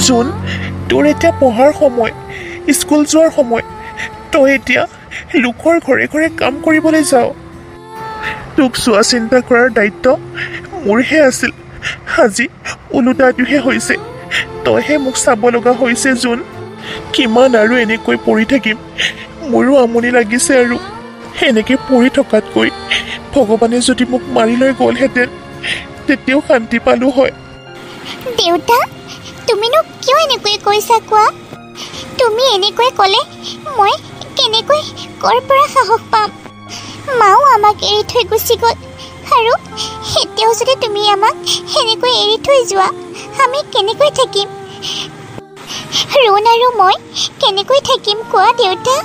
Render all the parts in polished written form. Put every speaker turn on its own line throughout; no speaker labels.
জোন তোৰ এতিয়া পঢ়াৰ সময় স্কুল যোৱাৰ সময় তই এতিয়া লোকৰ ঘৰে ঘৰে কাম কৰিবলৈ যাওঁ তোক চোৱা চিন্তা কৰাৰ দায়িত্ব মোৰহে আছিল আজি ওলোটাটোহে হৈছে তইহে মোক চাব লগা হৈছে জোন কিমান আৰু এনেকৈ পঢ়ি থাকিম মোৰো আমনি লাগিছে আৰু এনেকৈ পঢ়ি থকাতকৈ ভগৱানে যদি মোক মাৰি লৈ গ'লহেঁতেন তেতিয়াও শান্তি পালোঁ হয়
দেউতা তুমিনো কিয় এনেকৈ কৈছা কোৱা তুমি এনেকৈ ক'লে মই কেনেকৈ ক'ৰ পৰা সাহস পাম মাও আমাক এৰি থৈ গুচি গ'ল আৰু এতিয়াও যদি তুমি আমাক সেনেকৈ এৰি থৈ যোৱা আমি কেনেকৈ থাকিম ৰুণ আৰু মই কেনেকৈ থাকিম কোৱা দেউতা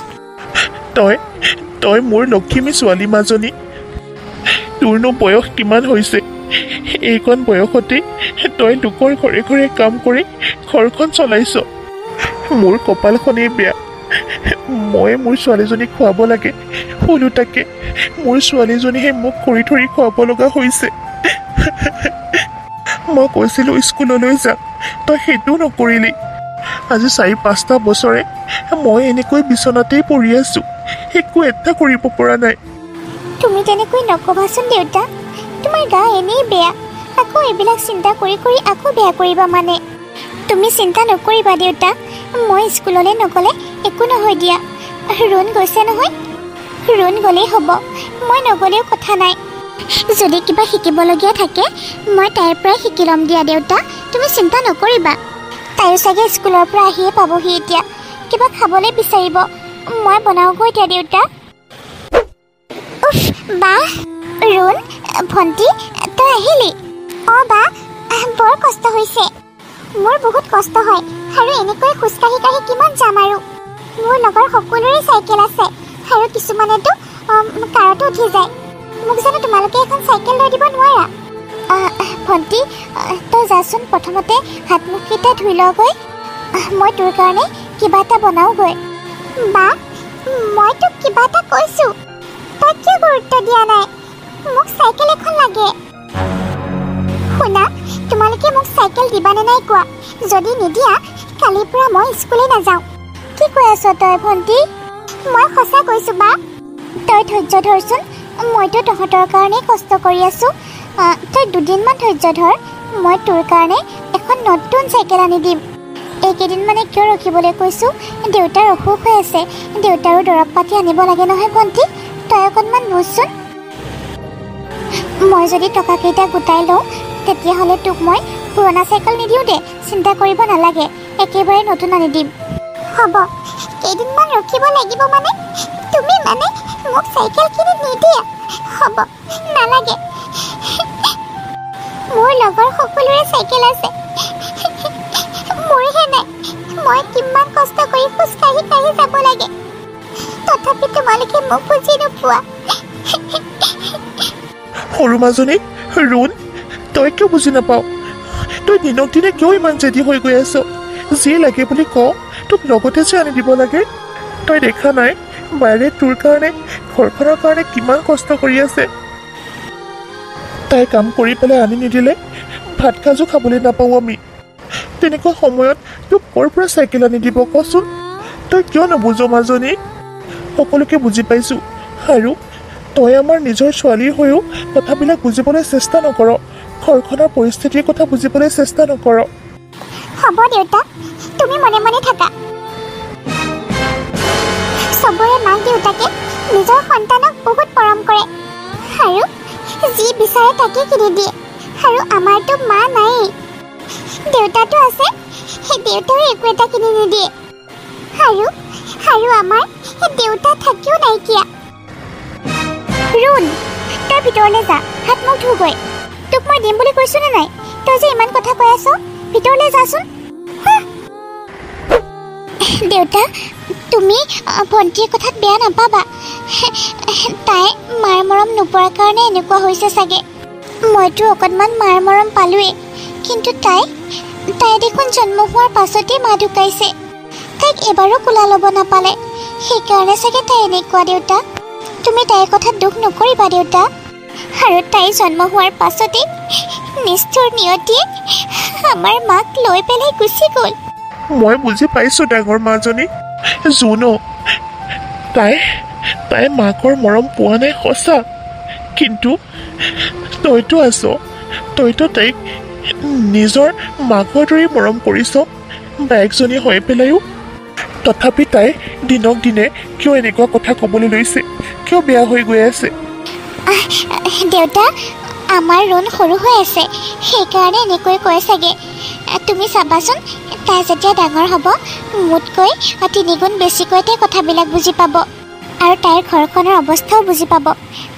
তই মোৰ লক্ষ্মী ছোৱালী মাজনী তোৰনো বয়স কিমান হৈছে এইকণ বয়সতে তই লোকৰ ঘৰে ঘৰে কাম কৰি ঘৰখন চলাইছ মোৰ কপালখনেই বেয়া মই মোৰ ছোৱালীজনীক খুৱাব লাগে ওলোটাকে মোৰ ছোৱালীজনীহে মোক খৰি ধৰি খুৱাব লগা হৈছে মই কৈছিলোঁ স্কুললৈ যাম তই সেইটো নকৰিলি আজি 4-5টা বছৰে মই এনেকৈ বিচনাতেই পৰি আছোঁ একো এটা কৰিব পৰা নাই
তুমি তেনেকৈ নকবাচোন দেউতা তোমাৰ গা এনেই বেয়া আকৌ এইবিলাক চিন্তা কৰি কৰি আকৌ বেয়া কৰিবা মানে তুমি চিন্তা নকৰিবা দেউতা মই স্কুললৈ নগ'লে একো নহয় দিয়া ৰুণ গৈছে নহয় ৰুণ গ'লেই হ'ব মই নগ'লেও কথা নাই যদি কিবা শিকিবলগীয়া থাকে মই তাইৰ পৰাই শিকি ল'ম দিয়া দেউতা তুমি চিন্তা নকৰিবা তাইও চাগে স্কুলৰ পৰা আহিয়ে পাবহি এতিয়া কিবা খাবলৈ বিচাৰিব মই বনাওঁগৈ এতিয়া দেউতা উফ বা ৰুণ ভণ্টি তই আহিলি অঁ বা বৰ কষ্ট হৈছে মোৰ বহুত কষ্ট হয় আৰু এনেকৈ খোজকাঢ়ি কাঢ়ি কিমান যাম আৰু মোৰ লগৰ সকলোৰে চাইকেল আছে আৰু কিছুমানেতো কাৰতো উঠি যায় মোক জানো তোমালোকে এখন চাইকেল লৈ দিব নোৱাৰা ভণ্টি তই যাচোন প্ৰথমতে হাত মুখকেইটা ধুই লগৈ মই তোৰ কাৰণে কিবা এটা বনাওঁগৈ বা মই তোক কিবা এটা কৈছোঁ তই কিয় গুৰুত্ব দিয়া নাই মোক চাইকেল এখন লাগে শুনা তোমালোকে মোক চাইকেল দিবানে নাই কোৱা যদি নিদিয়া কালিৰ পৰা মই স্কুলে নাযাওঁ কি কৈ আছ তই ভণ্টি মই সঁচা কৈছোঁ বা তই ধৈৰ্য ধৰচোন মইতো তহঁতৰ কাৰণেই কষ্ট কৰি আছোঁ তই দুদিনমান ধৈৰ্য ধৰ মই তোৰ কাৰণে এখন নতুন চাইকেল আনি দিম এইকেইদিন মানে কিয় ৰখিবলৈ কৈছোঁ দেউতাৰ অসুখ হৈ আছে দেউতাৰো দৰৱ পাতি আনিব লাগে নহয় ভণ্টি তই অকণমান বুজচোন মই যদি টকাকেইটা গোটাই লওঁ তেতিয়াহ'লে তোক মই পুৰণা চাইকেল নিদিওঁ দে চিন্তা কৰিব নালাগে একেবাৰে নতুন আনি দিম হ'ব কেইদিনমান ৰখিব লাগিব মানে তুমি মানে মোক চাইকেল কিনি নিদিয়া হ'ব নালাগে মোৰ লগৰ সকলোৰে চাইকেল আছে মোৰহে নাই মই কিমান কষ্ট কৰি খোজকাঢ়ি কাঢ়ি যাব লাগে তথাপি তোমালোকে মোক বুজি নোপোৱা
সৰু মাজনী ৰুণ তই কিয় বুজি নাপাওঁ তই দিনক দিনে কিয় ইমান জেদি হৈ গৈ আছ যি লাগে বুলি কওঁ তোক লগতে যে আনি দিব লাগে তই দেখা নাই বাইৰে তোৰ কাৰণে ঘৰখনৰ কাৰণে কিমান কষ্ট কৰি আছে তাই কাম কৰি পেলাই আনি নিদিলে ভাত সাজো খাবলৈ নাপাওঁ আমি তেনেকুৱা সময়ত তোক ক'ৰ পৰা চাইকেল আনি দিব কচোন তই কিয় নুবুজ মাজনী সকলোকে বুজি পাইছোঁ আৰু তই আমাৰ নিজৰ ছোৱালীৰ হৈও কথাবিলাক বুজিবলৈ চেষ্টা নকৰ ঘৰখনৰ পৰিস্থিতিৰ কথা বুজিবলৈ চেষ্টা নকৰ
হ'ব দেউতা তুমি মনে মনে থাকা চবৰে মাক দেউতাকে নিজৰ সন্তানক বহুত মৰম কৰে আৰু যি বিচাৰে তাকে কিনি দিয়ে আৰু আমাৰতো মা নাই দেউতাটো আছে সেই দেউতাও একো এটা কিনি নিদিয়ে আৰু আমাৰ দেউতা থাকিও নাইকিয়া ৰুণ তই ভিতৰলৈ যা হাত মুখ ধুগৈ তোক মই দিম বুলি কৈছোঁ নে নাই তই যে ইমান কথা কৈ আছ ভিতৰলৈ যাচোন দেউতা তুমি ভণ্টিৰ কথাত বেয়া নাপাবা তাই মাৰ মৰম নোপোৱাৰ কাৰণে এনেকুৱা হৈছে চাগে মইতো অকণমান মাৰ মৰম পালোৱেই কিন্তু তাই দেখোন জন্ম হোৱাৰ পাছতেই মা ঢুকাইছে তাইক এবাৰো কোলা ল'ব নাপালে সেইকাৰণে চাগে তাই এনেকুৱা দেউতা তুমি তাইৰ কথাত দুখ নকৰিবা দেউতা আৰু তাই জন্ম হোৱাৰ পাছতেই নিষ্ঠুৰ নিয়তিয়ে আমাৰ মাক লৈ পেলাই গুচি গ'ল।
মই বুজি পাইছোঁ ডাঙৰ মাজনী। জুনো, তাই মাকৰ মৰম পোৱা নাই সঁচা, কিন্তু তইতো আছ, তইতো তাইক নিজৰ মাকৰ দৰেই মৰম কৰিছ বায়েকজনী হৈ পেলাইও। তথাপি তাই দিনক দিনে কিয় এনেকুৱা কথা ক'বলৈ লৈছে, কিয় বেয়া হৈ গৈ আছে?
দেউতা, আমাৰ ৰুণ সৰু হৈ আছে, সেইকাৰণে এনেকৈ কয় চাগে। তুমি চাবাচোন, তাই যেতিয়া ডাঙৰ হ'ব মোতকৈ 3 গুণ বেছিকৈ তাই কথাবিলাক বুজি পাব আৰু তাইৰ ঘৰখনৰ অৱস্থাও বুজি পাব।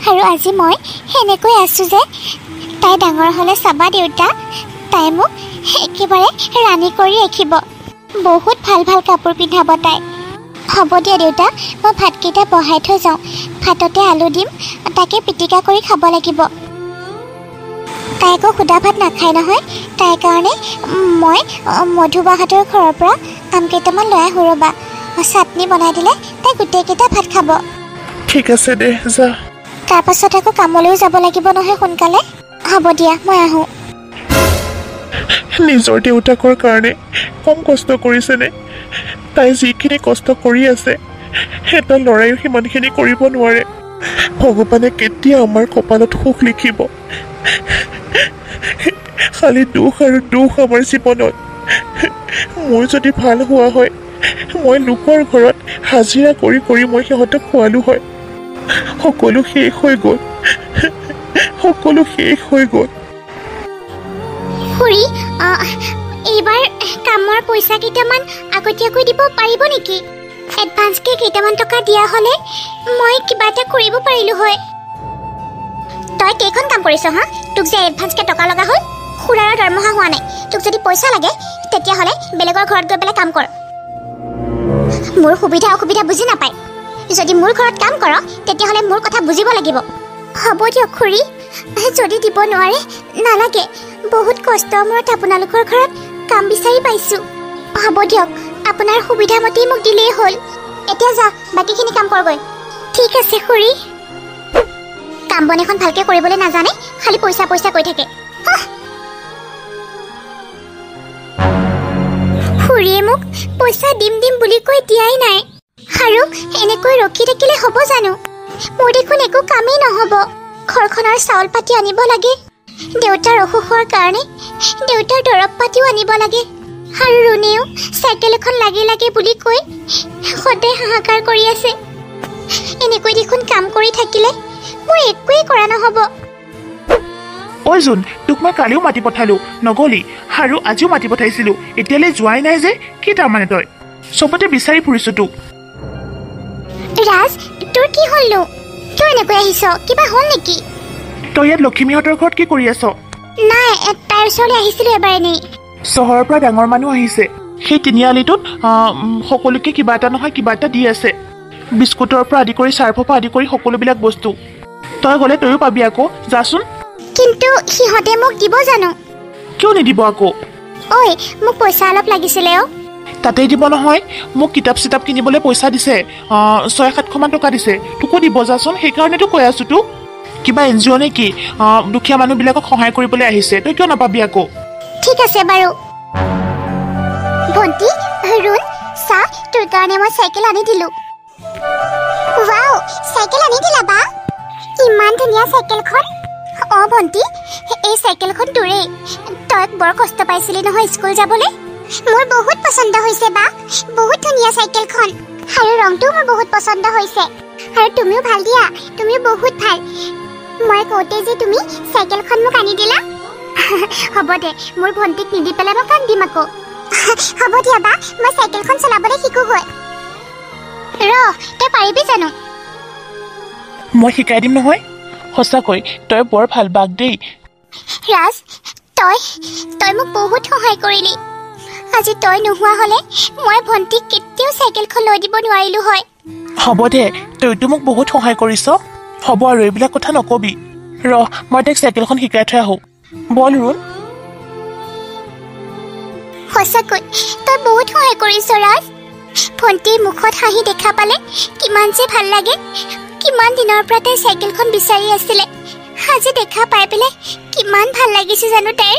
আৰু আজি মই সেনেকৈ আছোঁ যে তাই ডাঙৰ হ'লে চাবা দেউতা, তাই মোক একেবাৰে ৰাণী কৰি ৰাখিব। বহুত ভাল ভাল কাপোৰ পিন্ধাব তাই। হ'ব দিয়া দেউতা, মই ভাতকেইটা বহাই থৈ যাওঁ। ভাততে আলু দিম, তাকে পিটিকা কৰি খাব লাগিব। তাই আকৌ সুদা ভাত নাখায় নহয়, তাইৰ কাৰণে মই মধুবাহঁতৰ ঘৰৰ পৰা আম কেইটামান লৈ আহোঁ ৰ'বা। চাটনি বনাই দিলে তাই গোটেইকেইটা ভাত খাব।
ঠিক আছে দে, যা।
তাৰপাছত আকৌ কামলৈও যাব লাগিব নহয় সোনকালে। হ'ব দিয়া, মই আহোঁ।
নিজৰ দেউতাকৰ কাৰণে কম কষ্ট কৰিছেনে? তাই যিখিনি কষ্ট কৰি আছে এটা ল'ৰাইও সিমানখিনি কৰিব নোৱাৰে। ভগৱানে কেতিয়া আমাৰ কপালত সুখ লিখিব? খালি দুখ আৰু দুখ আমাৰ জীৱনত। মোৰ যদি ভাল হোৱা হয়, মই লোকৰ ঘৰত হাজিৰা কৰি কৰি মই সিহঁতক খোৱালো হয়। সকলো শেষ হৈ গ'ল, সকলো শেষ হৈ গ'ল।
খুৰী, এইবাৰ কামৰ পইচা কেইটামান আগতীয়াকৈ দিব পাৰিব নেকি? এডভান্সকৈ কেইটামান টকা দিয়া হ'লে মই কিবা এটা কৰিব পাৰিলোঁ হয়। তই কেইখন কাম কৰিছ হা? তোক যে এডভান্সকৈ টকা লগা হ'ল, খুৰাৰ দৰমহা হোৱা নাই। তোক যদি পইচা লাগে তেতিয়াহ'লে বেলেগৰ ঘৰত গৈ পেলাই কাম কৰ। মোৰ সুবিধা অসুবিধা বুজি নাপায়। যদি মোৰ ঘৰত কাম কৰ তেতিয়াহ'লে মোৰ কথা বুজিব লাগিব। হ'ব দিয়ক খুৰী, যদি দিব নোৱাৰে নালাগে। বহুত কষ্টৰ মূৰত আপোনালোকৰ ঘৰত কাম বিচাৰি পাইছোঁ। হ'ব দিয়ক, আপোনাৰ সুবিধা মতেই মোক দিলেই হ'ল। এতিয়া যা, বাকীখিনি কাম কৰগৈ। ঠিক আছে খুৰী। কাম বন এখন ভালকৈ কৰিবলৈ নাজানে, খালি পইচা পইচা কৈ থাকে। খুৰীয়ে মোক পইচা দিম দিম বুলি কৈ দিয়াই নাই, আৰু এনেকৈ ৰখি থাকিলে হ'ব জানো? মোৰ দেখোন একো কামেই নহ'ব। ঘৰখনৰ চাউল পাতি আনিব লাগে, দেউতাৰ অসুখৰ কাৰণে দেউতাৰ দৰৱ পাতিও আনিব লাগে, আৰু ৰুণেও চাইকেল এখন লাগে লাগে বুলি কৈ সদায় হাহাকাৰ কৰি আছে। এনেকৈ দেখোন কাম কৰি থাকিলে মোৰ একোৱেই কৰা নহ'ব।
ঐ জোন, তোক মই কালিও মাতি পঠালো, নগলি, আৰু আজিও মাতি পঠাইছিলো, এতিয়ালৈ যোৱাই নাই যে। কি তাৰমানে তই? চবতে বিচাৰি ফুৰিছো তোক।
ৰাজ, তোৰ কি হ'লনো? তই এনেকৈ আহিছ, কিবা হ'ল নেকি?
তই ইয়াত লখিমীহঁতৰ ঘৰত কি কৰি আছ?
নাই, তাইৰ ওচৰলৈ আহিছিলোঁ এবাৰ এনেই।
চহৰৰ পৰা ডাঙৰ মানুহ আহিছে, সেই তিনিআলিটোত সকলোকে কিবা এটা নহয় কিবা এটা দি আছে। বিস্কুটৰ পৰা আদি কৰি চাৰ্ফৰ পৰা আদি কৰি সকলোবিলাক বস্তু। তই গ'লে তয়ো পাবি আকৌ, যাচোন।
কিন্তু সিহঁতে মোক দিব জানো?
কিয় নিদিব আকৌ?
ঐ, মোক পইচা অলপ লাগিছিলে অ'।
তাতেই দিব নহয়, মোক কিতাপ চিতাপ কিনিবলৈ পইচা দিছে, 600-700 মান টকা দিছে। তোকো দিব, যাচোন। সেইকাৰণেতো কৈ আছো তোক। কিবা NGO নে কি? দুখীয়া মানুহবিলাকক সহায় কৰিবলৈ আহিছে, তই কিয় নাপাবি আকৌ?
ঠিক আছে বাৰু। ভণ্টি, ৰুণ, চাহ, তোৰ কাৰণে মই চাইকেল আনি দিলোঁ। ৱাও, চাইকেল আনি দিলা বা? ইমান ধুনীয়া চাইকেলখন। অঁ ভণ্টি, এই চাইকেলখন তোৰেই। তই বৰ কষ্ট পাইছিলি নহয় স্কুল যাবলৈ। মোৰ বহুত পচন্দ হৈছে বা, বহুত ধুনীয়া চাইকেলখন, আৰু ৰংটোও মোৰ বহুত পচন্দ হৈছে। আৰু তুমিও ভাল দিয়া, তুমিও বহুত ভাল। মই কওঁতে যে তুমি চাইকেলখন মোক আনি দিলা। হ'ব দে, মোৰ ভণ্টিক নিদি পেলাই মই কান্দিম আকৌ। হ'ব দিয়া বা, মই চাইকেলখন চলাবলৈ শিকোগৈ। তই পাৰিবি জানো?
মই শিকাই দিম নহয়। সঁচাকৈ তই বৰ ভাল বাক দেই।
ৰাজ, তই মোক বহুত সহায় কৰিলি। আজি তই নোহোৱা হ'লে মই ভণ্টিক কেতিয়াও চাইকেলখন লৈ দিব নোৱাৰিলোঁ হয়।
হ'ব দে, তইতো মোক বহুত সহায় কৰিছ। হ'ব আৰু এইবিলাক কথা নকবি। মই তাইক চাইকেলখন শিকাই থৈ আহোঁ। বল ৰুণ।
সঁচাকৈ তই বহুত সহায় কৰিছ ৰাজ। ভণ্টিৰ মুখত হাঁহি দেখা পালে কিমান যে ভাল লাগে। কিমান দিনৰ পৰা তাই চাইকেলখন বিচাৰি আছিলে, আজি দেখা পাই পেলাই কিমান ভাল লাগিছে জানো তাইৰ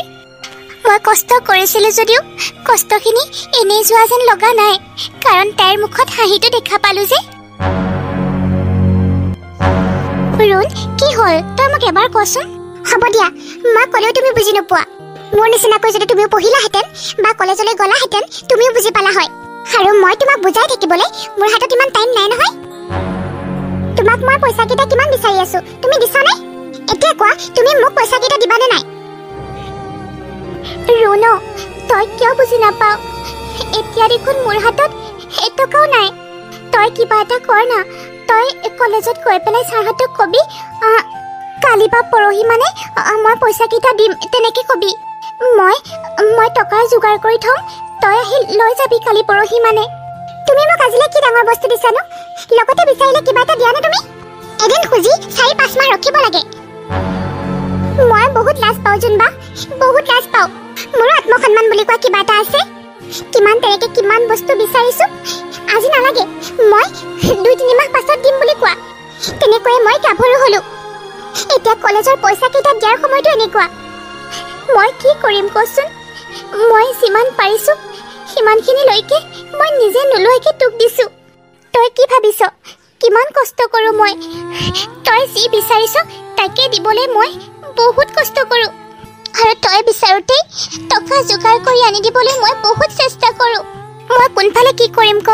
মই কষ্ট কৰিছিলো যদিও কষ্টখিনি এনেই যোৱা যেন লগা নাই কাৰণ তাইৰ মুখত হাঁহিটো দেখা পালো যে ৰুণ কি হ'ল তই মোক এবাৰ কচোন হ'ব দিয়া মই ক'লেও তুমি বুজি নোপোৱা মোৰ নিচিনাকৈ যদি তুমিও পঢ়িলাহেঁতেন বা কলেজলৈ গ'লাহেঁতেন তুমিও বুজি পালা হয় আৰু মই তোমাক বুজাই থাকিবলৈ মোৰ হাতত ইমান টাইম নাই নহয় তোমাক মই পইচাকেইটা কিমান বিচাৰি আছো তুমি দিছা নাই এতিয়া কোৱা তুমি মোক পইচাকেইটা দিবানে নাই ৰুণ তই কিয় বুজি নাপাও এতিয়া দেখোন মোৰ হাতত এটকাও নাই তই কিবা এটা কৰ না তই কলেজত গৈ পেলাই ছাৰহঁতক কবি কালি বা পৰহি মানে মই পইচাকেইটা দিম তেনেকে কবি মই টকাৰ যোগাৰ কৰি থম তই আহি লৈ যাবি কালি পৰহি মানে তুমি মোক আজিলৈ কি ডাঙৰ বস্তু দিছানো লগতে বিচাৰিলে কিবা এটা দিয়া নে তুমি এদিন খুজি 4-5 মাহ ৰখিব লাগে মই বহুত লাজ পাওঁ জোনবা বহুত লাজ পাওঁ মোৰ আত্মসন্মান বুলি কোৱা কিবা এটা আছে কিমান তেনেকে কিমান বস্তু বিচাৰিছো আজি নালাগে মই 2-3 মাহ পাছত দিম বুলি কোৱা তেনেকৈয়ে মই গাভৰু হলো এতিয়া কলেজৰ পইচাকেইটা দিয়াৰ সময়টো এনেকুৱা মই কি কৰিম কচোন মই যিমান পাৰিছো সিমানখিনিলৈকে মই নিজে নোলোৱাকে তোক দিছো তই কি ভাবিছ কিমান কষ্ট কৰো মই তই যি বিচাৰিছ তাকে দিবলৈ মই বহুত কষ্ট কৰো আৰু তই বিচাৰোতেই টকা যোগাৰ কৰি আনি দিবলৈ মই বহুত চেষ্টা কৰো মই কোনফালে কি কৰিম ক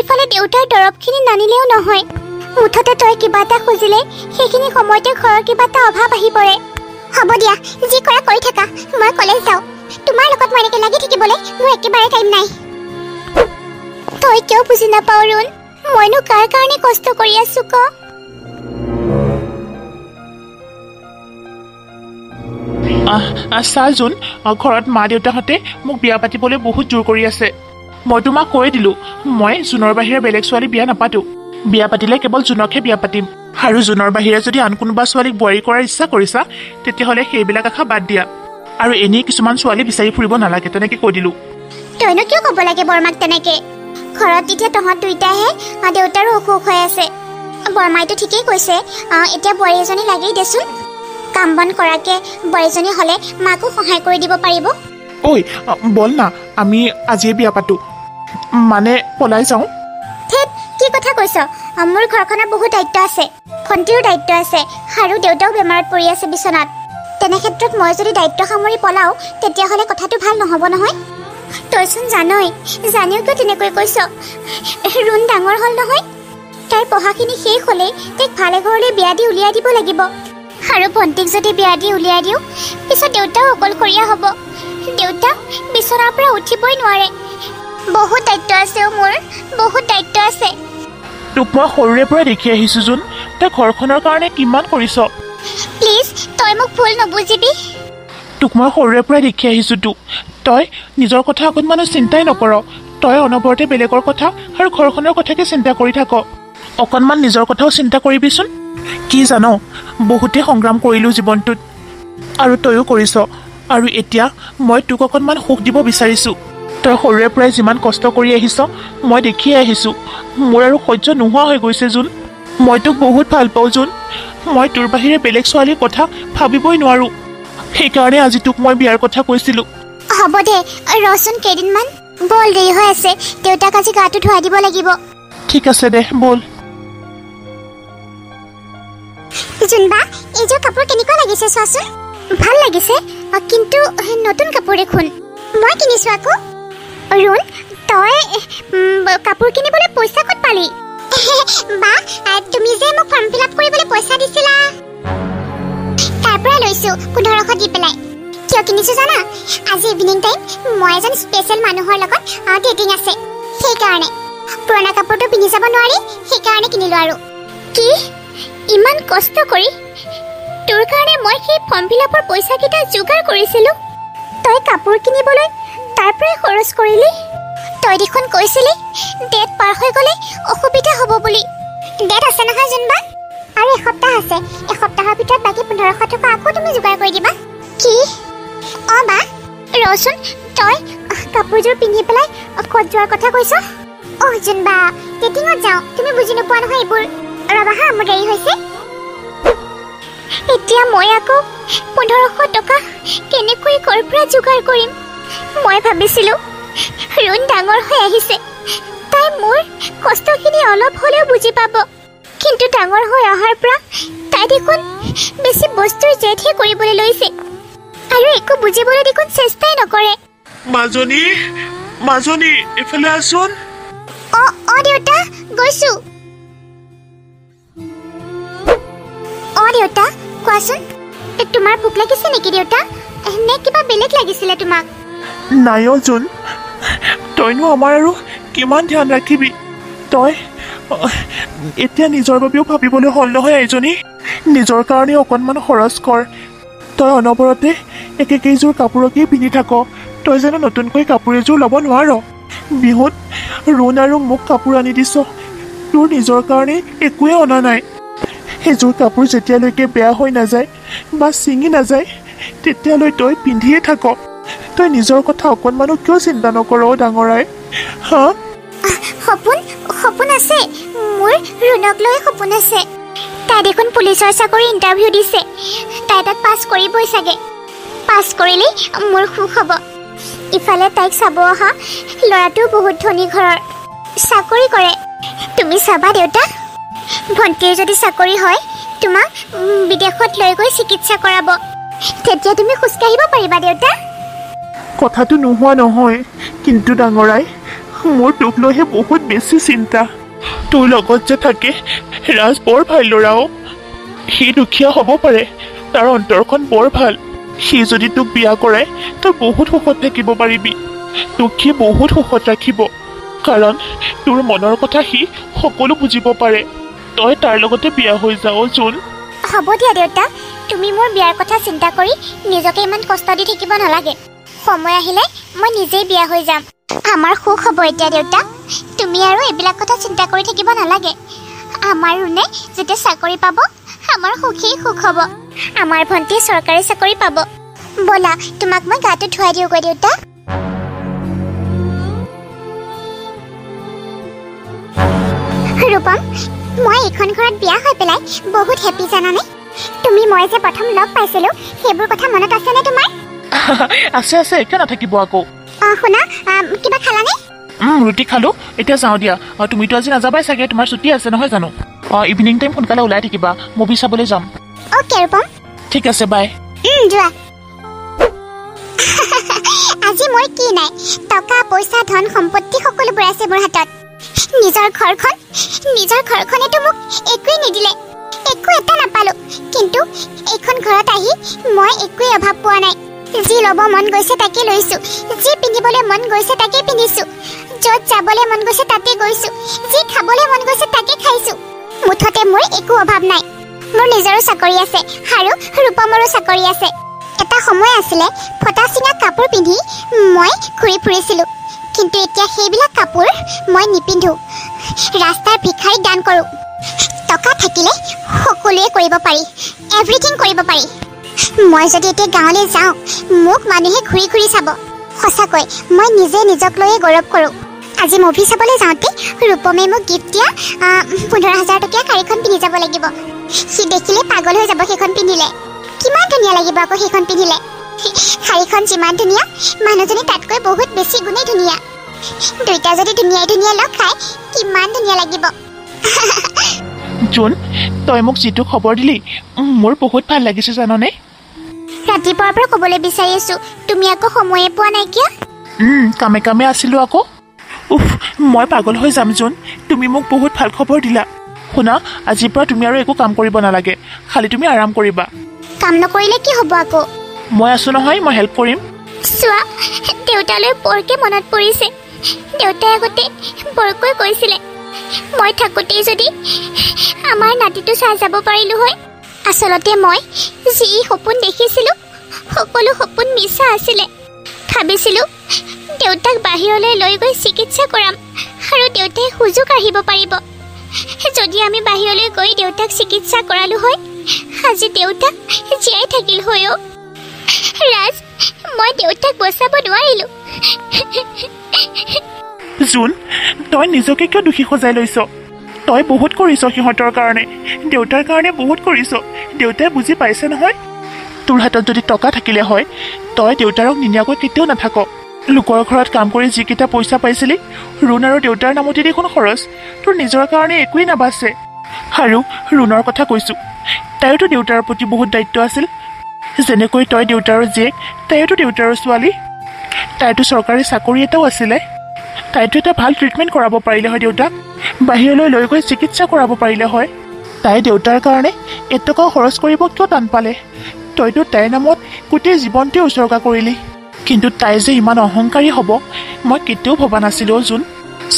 ইফালে দেউতাৰ দৰৱখিনি নানিলেও নহয় মুঠতে তই কিবা এটা খুজিলে সেইখিনি সময়তে ঘৰৰ কিবা এটা অভাৱ আহি পৰে হ'ব দিয়া যি কৰা কৰি থাকা মই কলেজ যাওঁ তোমাৰ লগত মই এনেকৈ লাগি থাকিবলৈ মোৰ একেবাৰে টাইম নাই তই কিয় বুজি নাপাৱ ৰুণ মইনো কাৰ কাৰণে কষ্ট কৰি আছো ক
চাৰ জোন ঘৰত মা দেউতাহঁতে মোক বিয়া পাতিবলৈ বহুত জোৰ কৰি আছে মই তোমাক কৈ দিলো মই জোনৰ বাহিৰে বেলেগ ছোৱালী বিয়া নাপাতো বিয়া পাতিলে কেৱল জোনকহে বিয়া পাতিম আৰু জোনৰ বাহিৰে যদি আন কোনোবা ছোৱালীক বোৱাৰী কৰাৰ ইচ্ছা কৰিছা তেতিয়াহ'লে সেইবিলাক আশা বাদ দিয়া আৰু এনেই কিছুমান ছোৱালী বিচাৰি ফুৰিব নালাগে তেনেকে কৈ দিলো
তইনো কিয় ক'ব লাগে বৰমাক তেনেকে ঘৰত এতিয়া তহঁত দুইটাহে দেউতাৰো অসুখ হৈ আছে বৰমাইতো ঠিকেই কৈছে এতিয়া বোৱাৰী এজনী লাগেই দেচোন কাম বন কৰাকে বোৱাৰীজনী হ'লে মাকো সহায় কৰি দিব পাৰিব
ঐ বল না আমি আজিয়ে বিয়া পাতো মানে পলাই যাওঁ
থেত কি কথা কৈছ মোৰ ঘৰখনৰ বহুত দায়িত্ব আছে ভণ্টিৰো দায়িত্ব আছে আৰু দেউতাও বেমাৰত পৰি আছে বিচনাত তেনে ক্ষেত্ৰত মই যদি দায়িত্ব সামৰি পলাওঁ তেতিয়াহ'লে কথাটো ভাল নহ'ব নহয় তইচোন জানই জানিও কিয় তেনেকৈ কৈছ ৰুণ ডাঙৰ হ'ল নহয় তাইৰ পঢ়াখিনি শেষ হ'লেই তাইক ভালে ঘৰলৈ বিয়া দি উলিয়াই দিব লাগিব আৰু ভণ্টিক যদি বিয়া দি উলিয়াই দিওঁ পিছত দেউতাও অকলশৰীয়া হ'ব দেউতা বিচনাৰ পৰা উঠিবই নোৱাৰে বহুত দায়িত্ব আছে মোৰ বহুত দায়িত্ব আছে
তোক মই সৰুৰে পৰা দেখি আহিছো জোন তই ঘৰখনৰ কাৰণে কিমান কৰিছ
প্লিজ তই মোক ভুল নুবুজিবি
তোক মই সৰুৰে পৰা দেখি আহিছো তই নিজৰ কথা অকণমানো চিন্তাই নকৰ তই অনবৰতে বেলেগৰ কথা আৰু ঘৰখনৰ কথাকে চিন্তা কৰি থাক অকণমান নিজৰ কথাও চিন্তা কৰিবিচোন কি জান বহুতে সংগ্ৰাম কৰিলো জীৱনটোত আৰু তইও কৰিছ আৰু এতিয়া মই তোক অকণমান সুখ দিব বিচাৰিছো তই সৰুৰে পৰাই যিমান কষ্ট কৰি আহিছ মই দেখিয়ে আহিছো মোৰ আৰু সহ্য নোহোৱা হৈ গৈছে জোন মই তোক বহুত ভাল পাওঁ জোন মই তোৰ বাহিৰে বেলেগ ছোৱালীৰ কথা ভাবিবই নোৱাৰো সেইকাৰণে আজি তোক মই বিয়াৰ কথা কৈছিলো
হ'ব দে ৰচোন কেইদিনমান বল দেৰি হৈ আছে দেউতাক আজি গাটো ধুৱাই দিব লাগিব
ঠিক আছে দে বল
জোনবা এইযোৰ কাপোৰ কেনেকুৱা লাগিছে চোৱাচোন ভাল লাগিছে কিন্তু নতুন কাপোৰ দেখোন মই কিনিছো আকৌ ৰুণ তই কাপোৰ কিনিবলৈ পইচা ক'ত পালি বা তুমি যে মোক ফৰ্ম ফিল আপ কৰিবলৈ পইচা দিছিলা তাৰ পৰা লৈছো 1500 দি পেলাই কিয় কিনিছো জানা আজি ইভিনিং টাইম মই এজন স্পেচিয়েল মানুহৰ লগত ডেটিং আছে সেইকাৰণে পুৰণা কাপোৰটো পিন্ধি যাব নোৱাৰি সেইকাৰণে কিনিলো আৰু কি ইমান কষ্ট কৰি তোৰ কাৰণে মই সেই ফৰ্ম ফিল আপৰ পইচাকেইটা যোগাৰ কৰিছিলো তই কাপোৰ কিনিবলৈ তাৰ পৰাই খৰচ কৰিলি তই দেখোন কৈছিলি ডেট পাৰ হৈ গ'লে অসুবিধা হ'ব বুলি ডেট আছে নহয় জোনবা আৰু এসপ্তাহ আছে এসপ্তাহৰ ভিতৰত বাকী 1500 টকা আকৌ তুমি যোগাৰ কৰি দিবা কি বা ৰচোন তই কাপোৰযোৰ পিন্ধি পেলাই ক'ত যোৱাৰ কথা কৈছ জোনবা ডেটিঙত যাওঁ তুমি বুজি নোপোৱা নহয় এইবোৰ ৰবা হা মোৰ দেৰি হৈছে এতিয়া মই আকৌ 1500 টকা কেনেকৈ ক'ৰ পৰা যোগাৰ কৰিম? মই ভাবিছিলোঁ ৰুণ ডাঙৰ হৈ আহিছে, তাই মোৰ কষ্টখিনি অলপ হ'লেও বুজি পাব। কিন্তু ডাঙৰ হৈ অহাৰ পৰা তাই দেখোন বেছি বস্তুৰ জেদহে কৰিবলৈ লৈছে আৰু একো বুজিবলৈ দেখোন চেষ্টাই নকৰে।
মাজনী, মাজনী, এফালে আছোন।
দেউতা, গৈছো। দেউতা, কোৱাচোন, তোমাৰ ভোক লাগিছে নেকি দেউতা? নে কিবা বেলেগ লাগিছিলে তোমাক?
নাই জোন, তইনো আমাৰ আৰু কিমান ধ্যান ৰাখিবি? তই এতিয়া নিজৰ বাবেও ভাবিবলৈ হ'ল নহয় এজনী। নিজৰ কাৰণে অকণমান খৰচ কৰ। তই অনবৰতে একেকেইযোৰ কাপোৰকেই পিন্ধি থাক। তই জানো নতুনকৈ কাপোৰ এযোৰ ল'ব নোৱাৰ? বিহুত ৰুণ আৰু মোক কাপোৰ আনি দিছ, তোৰ নিজৰ কাৰণে একোৱে অনা নাই। সেইযোৰ কাপোৰ যেতিয়ালৈকে বেয়া হৈ নাযায় বা ছিঙি নাযায় তেতিয়ালৈ তই পিন্ধিয়ে থাক। তই নিজৰ কথা অকণমানো কিয় চিন্তা নকৰ ডাঙৰাই? হা?
সপোন আছে, মোৰ ৰুণক লৈ সপোন আছে। তাই দেখোন পুলিচৰ চাকৰি ইণ্টাৰভিউ দিছে, তাই তাত পাছ কৰিবই চাগে। পাছ কৰিলেই মোৰ সুখ হ'ব। ইফালে তাইক চাব অহা ল'ৰাটোও বহুত ধনী ঘৰৰ, চাকৰি কৰে। তুমি চাবা দেউতা, ভণ্টিৰ যদি চাকৰি হয় তোমাক বিদেশত লৈ গৈ চিকিৎসা কৰাব। তেতিয়া তুমি খোজকাঢ়িব পাৰিবা দেউতা।
কথাটো নোহোৱা নহয়, কিন্তু ডাঙৰাই মোৰ তোক লৈহে বহুত বেছি চিন্তা। তোৰ লগত যে থাকে ৰাজ বৰ ভাল ল'ৰাও। সি দুখীয়া হ'ব পাৰে, তাৰ অন্তৰখন বৰ ভাল। সি যদি তোক বিয়া কৰায় তই বহুত সুখত থাকিব পাৰিবি। তোক সি বহুত সুখত ৰাখিব, কাৰণ তোৰ মনৰ কথা সি সকলো বুজিব পাৰে। তই তাৰ লগতে বিয়া হৈ যাও জোন।
হ'ব দিয়া দেউতা, তুমি মোৰ বিয়াৰ কথা চিন্তা কৰি নিজকে ইমান কষ্ট দি থাকিব নালাগে। সময় আহিলে মই নিজেই বিয়া হৈ যাম। আমাৰ সুখ হ'ব এতিয়া দেউতা, তুমি আৰু এইবিলাক কথা চিন্তা কৰি থাকিব নালাগে। আমাৰ ৰুণে যেতিয়া চাকৰি পাব আমাৰ সুখেই সুখ হ'ব। আমাৰ ভণ্টিয়ে চৰকাৰী চাকৰি পাব। ব'লা তোমাক মই গাটো ধুৱাই দিওঁগৈ দেউতা। ৰূপম, মই এইখন ঘৰত বিয়া হৈ পেলাই বহুত হেপী জানানে? তুমি মই যে প্ৰথম লগ পাইছিলোঁ সেইবোৰ কথা মনত আছেনে তোমাৰ?
আছে আছে, কিয় নাথাকিব আকৌ।
শুনা, কিবা খালানে?
ৰুটি খালোঁ, এতিয়া যাওঁ দিয়া। তুমিতো আজি নাযাবাই চাগে, তোমাৰ ছুটি আছে নহয় জানো? ইভিনিং টাইম সোনকালে ওলাই থাকিবা, মুভি চাবলৈ যাম।
অ'কে ৰূপম।
ঠিক আছে, বাই।
যোৱা। আজি মোৰ কি নাই, টকা পইচা ধন সম্পত্তি সকলোবোৰ আছে মোৰ হাতত। নিজৰ ঘৰখনেতো মোক একোৱেই নিদিলে, একো এটা নাপালোঁ। কিন্তু এইখন ঘৰত আহি মই একোৱেই অভাৱ পোৱা নাই। যি ল'ব মন গৈছে তাকে লৈছোঁ, যি পিন্ধিবলৈ মন গৈছে তাকে পিন্ধিছোঁ, য'ত যাবলৈ মন গৈছে তাতে গৈছোঁ, যি খাবলৈ মন গৈছে তাকে খাইছোঁ। মুঠতে মোৰ একো অভাৱ নাই। মোৰ নিজৰো চাকৰি আছে আৰু ৰূপমৰো চাকৰি আছে। এটা সময় আছিলে ফটা চিঙা কাপোৰ পিন্ধি মই ঘূৰি ফুৰিছিলোঁ, কিন্তু এতিয়া সেইবিলাক কাপোৰ মই নিপিন্ধোঁ। ৰাস্তাৰ ভিক্ষাৰীক দান কৰোঁ। টকা থাকিলে সকলোৱে কৰিব পাৰি, এভৰিথিং কৰিব পাৰি। মই যদি এতিয়া গাঁৱলৈ যাওঁ মোক মানুহে ঘূৰি ঘূৰি চাব। সঁচাকৈ মই নিজে নিজক লৈয়ে গৌৰৱ কৰোঁ। আজি মুভি চাবলৈ যাওঁতে ৰূপমে মোক গিফ্ট দিয়া 15,000 টকীয়া শাড়ীখন পিন্ধি যাব লাগিব। সি দেখিলে পাগল হৈ যাব সেইখন পিন্ধিলে। কিমান ধুনীয়া লাগিব আকৌ সেইখন পিন্ধিলে। শাড়ীখন যিমান ধুনীয়া, মানুহজনী তাতকৈ বহুত বেছি গুণেই ধুনীয়া। দুইটা যদি ধুনীয়াই ধুনীয়া লগ খায় কিমান ধুনীয়া লাগিব।
জোন, তই মোক যিটো খবৰ দিলি মোৰ বহুত ভাল লাগিছে জাননে?
ৰাতিপুৱাৰ পৰা ক'বলৈ বিচাৰি আছোঁ, তুমি আকৌ সময়ে পোৱা নাইকিয়া।
কামে কামে আছিলোঁ আকৌ। মই পাগল হৈ যাম জোন, তুমি মোক বহুত ভাল খবৰ দিলা। শুনা, আজিৰ পৰা তুমি আৰু একো কাম কৰিব নালাগে, খালি তুমি আৰাম কৰিবা।
কাম নকৰিলে কি হ'ব আকৌ?
মই আছোঁ নহয়, মই হেল্প কৰিম।
চোৱা, দেউতালৈ বৰকে মনত পৰিছে। দেউতাই আগতে বৰকৈ কৈছিলে মই থাকোঁতেই যদি আমাৰ নাতিটো চাই যাব পাৰিলোঁ হয়। আচলতে মই যি সপোন দেখিছিলোঁ সকলো সপোন মিছা আছিলে। ভাবিছিলোঁ দেউতাক বাহিৰলৈ লৈ গৈ চিকিৎসা কৰাম আৰু দেউতাই সুযোগ আহিব পাৰিব। যদি আমি বাহিৰলৈ গৈ দেউতাক চিকিৎসা কৰালোঁ হয় আজি দেউতা জীয়াই থাকিল হয়। ৰাজ, মই দেউতাক বচাব নোৱাৰিলোঁ।
জোন, তই নিজকে কিয় দোষী সজাই লৈছ? তই বহুত কৰিছ সিহঁতৰ কাৰণে, দেউতাৰ কাৰণে বহুত কৰিছ। দেউতাই বুজি পাইছে নহয় তোৰ হাতত যদি টকা থাকিলে হয় তই দেউতাৰক নিনিয়াকৈ কেতিয়াও নাথাক লোকৰ ঘৰত কাম কৰি যিকেইটা পইচা পাইছিলি ৰুণ আৰু দেউতাৰ নামতে দেখোন খৰচ তোৰ নিজৰ কাৰণে একোৱেই নাবাচে আৰু ৰুণৰ কথা কৈছোঁ তাইতো দেউতাৰ প্ৰতি বহুত দায়িত্ব আছিল যেনেকৈ তই দেউতাৰৰ জীয়েক তাইতো দেউতাৰৰ ছোৱালী তাইতো চৰকাৰী চাকৰি এটাও আছিলে তাইতো এটা ভাল ট্ৰিটমেণ্ট কৰাব পাৰিলে হয় দেউতাক বাহিৰলৈ লৈ গৈ চিকিৎসা কৰাব পাৰিলে হয় তাই দেউতাৰ কাৰণে এটকাও খৰচ কৰিব কিয় টান পালে তইতো তাইৰ নামত গোটেই জীৱনটোৱে উচৰ্গা কৰিলি কিন্তু তাই যে ইমান অহংকাৰী হ'ব মই কেতিয়াও ভবা নাছিলোঁ জোন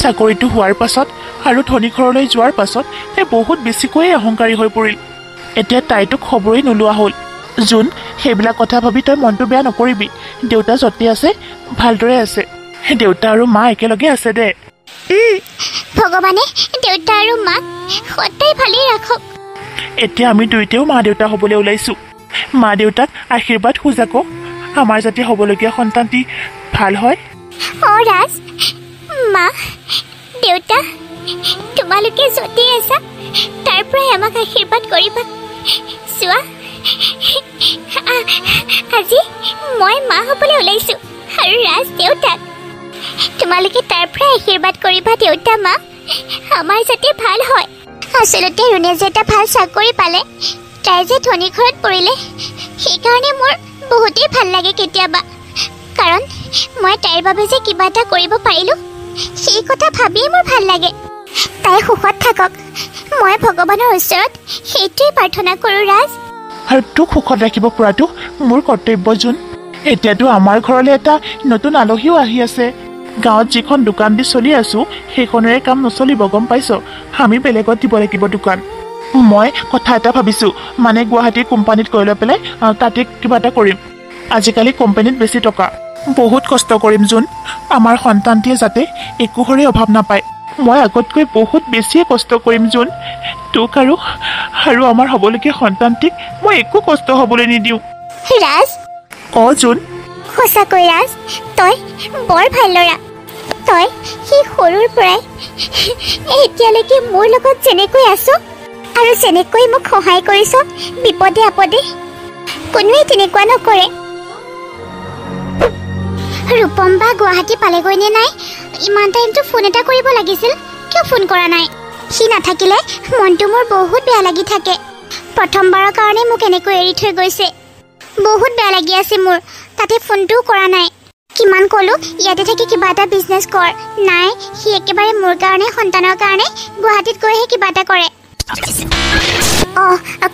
চাকৰিটো হোৱাৰ পাছত আৰু ধনী ঘৰলৈ যোৱাৰ পাছত তাই বহুত বেছিকৈয়ে অহংকাৰী হৈ পৰিল এতিয়া তাইতো খবৰেই নোলোৱা হ'ল জোন সেইবিলাক কথা ভাবি তই মনটো বেয়া নকৰিবি দেউতা য'তে আছে ভালদৰে আছে দেউতা আৰু মা একেলগে আছে দে
ভগৱানে দেউতা আৰু মাক সদায় ভালেই ৰাখক
এতিয়া আমি দুয়োটাও মা দেউতা হ'বলৈ ওলাইছোঁ মা দেউতাক আশীৰ্বাদ খোজ আকৌ আমাৰ যাতে হ'বলগীয়া সন্তানটি ভাল হয়
ৰাজ মা দেউতা তোমালোকে য'তেই আছা তাৰ পৰাই আমাক আশীৰ্বাদ কৰিবা চোৱা আজি মই মা হ'বলৈ ওলাইছোঁ আৰু ৰাজ দেউতাক তোমালোকে তাৰ পৰাই আশীৰ্বাদ কৰিবা দেউতা মা আমাৰ যাতে ভাল হয় আচলতে ৰুণে যে এটা ভাল চাকৰি পালে তাই যে ধনী ঘৰত পৰিলে সেইকাৰণে মোৰ বহুতেই ভাল লাগে কেতিয়াবা কাৰণ মই তাইৰ বাবে যে কিবা এটা কৰিব পাৰিলোঁ সেই কথা ভাবিয়ে মোৰ ভাল লাগে তাই সুখত থাকক মই ভগৱানৰ ওচৰত সেইটোৱেই প্ৰাৰ্থনা কৰোঁ ৰাজ
আৰু তোক সুখত ৰাখিব পৰাটো মোৰ কৰ্তব্য জোন এতিয়াতো আমাৰ ঘৰলৈ এটা নতুন আলহীও আহি আছে গাঁৱত যিখন দোকান দি চলি আছোঁ সেইখনেৰে কাম নচলিব গম পাইছ আমি বেলেগত দিব লাগিব দোকান মই কথা এটা ভাবিছোঁ মানে গুৱাহাটীৰ কোম্পানীত গৈ লৈ পেলাই তাতে কিবা এটা কৰিম আজিকালি কোম্পানীত বেছি টকা বহুত কষ্ট কৰিম জোন আমাৰ সন্তানটিয়ে যাতে একোৰে অভাৱ নাপায় মই আগতকৈ বহুত বেছিয়ে কষ্ট কৰিম জোন তোক আৰু আমাৰ হ'বলগীয়া সন্তানটিক মই একো কষ্ট হ'বলৈ নিদিওঁ
ৰাজ
জোন
সঁচাকৈ ৰাজ তই বৰ ভাল ল'ৰা তই সেই সৰুৰ পৰাই এতিয়ালৈকে মোৰ লগত যেনেকৈ আছ আৰু যেনেকৈ মোক সহায় কৰিছ বিপদে আপদে কোনোৱে তেনেকুৱা নকৰে ৰূপম বা গুৱাহাটী পালেগৈ নে নাই ইমান টাইমটো ফোন এটা কৰিব লাগিছিল কিয় ফোন কৰা নাই সি নাথাকিলে মনটো মোৰ বহুত বেয়া লাগি থাকে প্ৰথমবাৰৰ কাৰণে মোক এনেকৈ এৰি থৈ গৈছে বহুত বেয়া লাগি আছে মোৰ তাতে ফোনটোও কৰা নাই কিমান ক'লো ইয়াতে থাকি কিবা এটা বিজনেছ কৰ নাই সি একেবাৰে মোৰ কাৰণে সন্তানৰ কাৰণে গুৱাহাটীত গৈহে কিবা এটা কৰে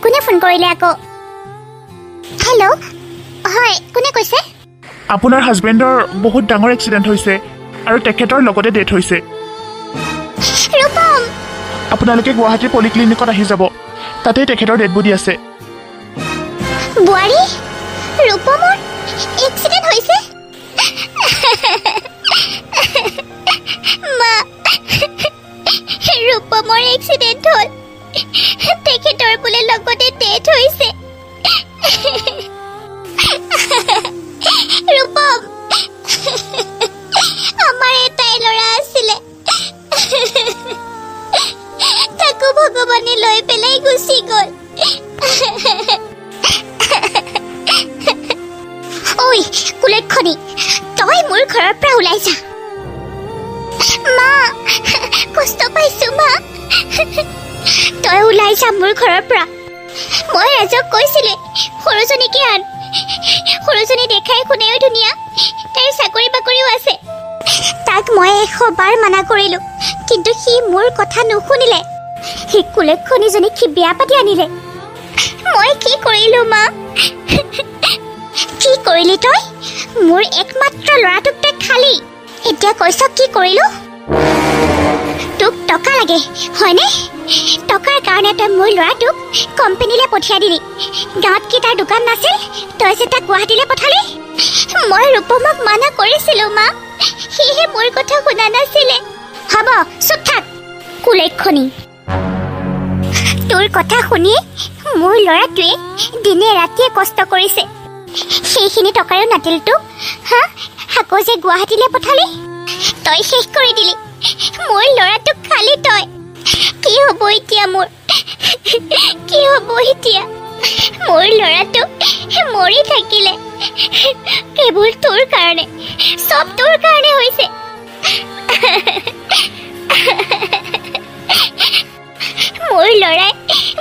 কোনে ফোন কৰিলে আকৌ হেল্ল' হয় কোনে কৈছে
আপোনাৰ হাজবেণ্ডৰ বহুত ডাঙৰ এক্সিডেণ্ট হৈছে আৰু তেখেতৰ লগতে ডেথ হৈছে
ৰূপম
আপোনালোকে গুৱাহাটীৰ পলিক্লিনিকত আহি যাব তাতেই তেখেতৰ ডেড বডি আছে
বোৱাৰী ৰূপমৰ এক্সিডেণ্ট হৈছে মা ৰূপমৰ এক্সিডেণ্ট হ'ল তেখেতৰ বোলে লগতে ডেথ হৈছে ৰূপম আমাৰ এটাই ল'ৰা আছিলে তাকো ভগৱানে লৈ পেলাই গুচি গ'ল ঐ কুলক্ষণী তই মোৰ ঘৰৰ পৰা ওলাই যা মা কষ্ট পাইছো মা তই ওলাই যা মোৰ ঘৰৰ পৰা মই ৰাজক কৈছিলে সৰুজনীকে আন সৰুজনী দেখাই শুনায়ো ধুনীয়া তাইৰ চাকৰি বাকৰিও আছে তাক মই 100 বাৰ মানা কৰিলো কিন্তু সি মোৰ কথা নুশুনিলে সি কুলক্ষণীজনীক সি বিয়া পাতি আনিলে মই কি কৰিলো মা কি কৰিলি তই মোৰ একমাত্ৰ ল'ৰাটোক তই খালি এতিয়া কৈছ কি কৰিলো তোক টকা লাগে হয়নে টকাৰ কাৰণে তই মোৰ ল'ৰাটোক কোম্পানীলৈ পঠিয়াই দিলি গাঁৱত কি তাৰ দোকান নাছিল তই যে তাক গুৱাহাটীলৈ পঠালি মই ৰূপমক মানা কৰিছিলো মা সিহে মোৰ কথা শুনা নাছিলে হ'ব চুপ থাক কুলক্ষণী তোৰ কথা শুনি মোৰ ল'ৰাটোৱে দিনে ৰাতিয়ে কষ্ট কৰিছে সেইখিনি টকাৰো নাছিল তোক আকৌ যে গুৱাহাটীলৈ পঠালি তই শেষ কৰি দিলি মোৰ ল'ৰাটোক খালি তই কি হ'ব এতিয়া মোৰ কি হ'ব এতিয়া মোৰ ল'ৰাটো মৰি থাকিলে কেৱল তোৰ কাৰণে, চব তোৰ কাৰণে হৈছে। মোৰ ল'ৰাই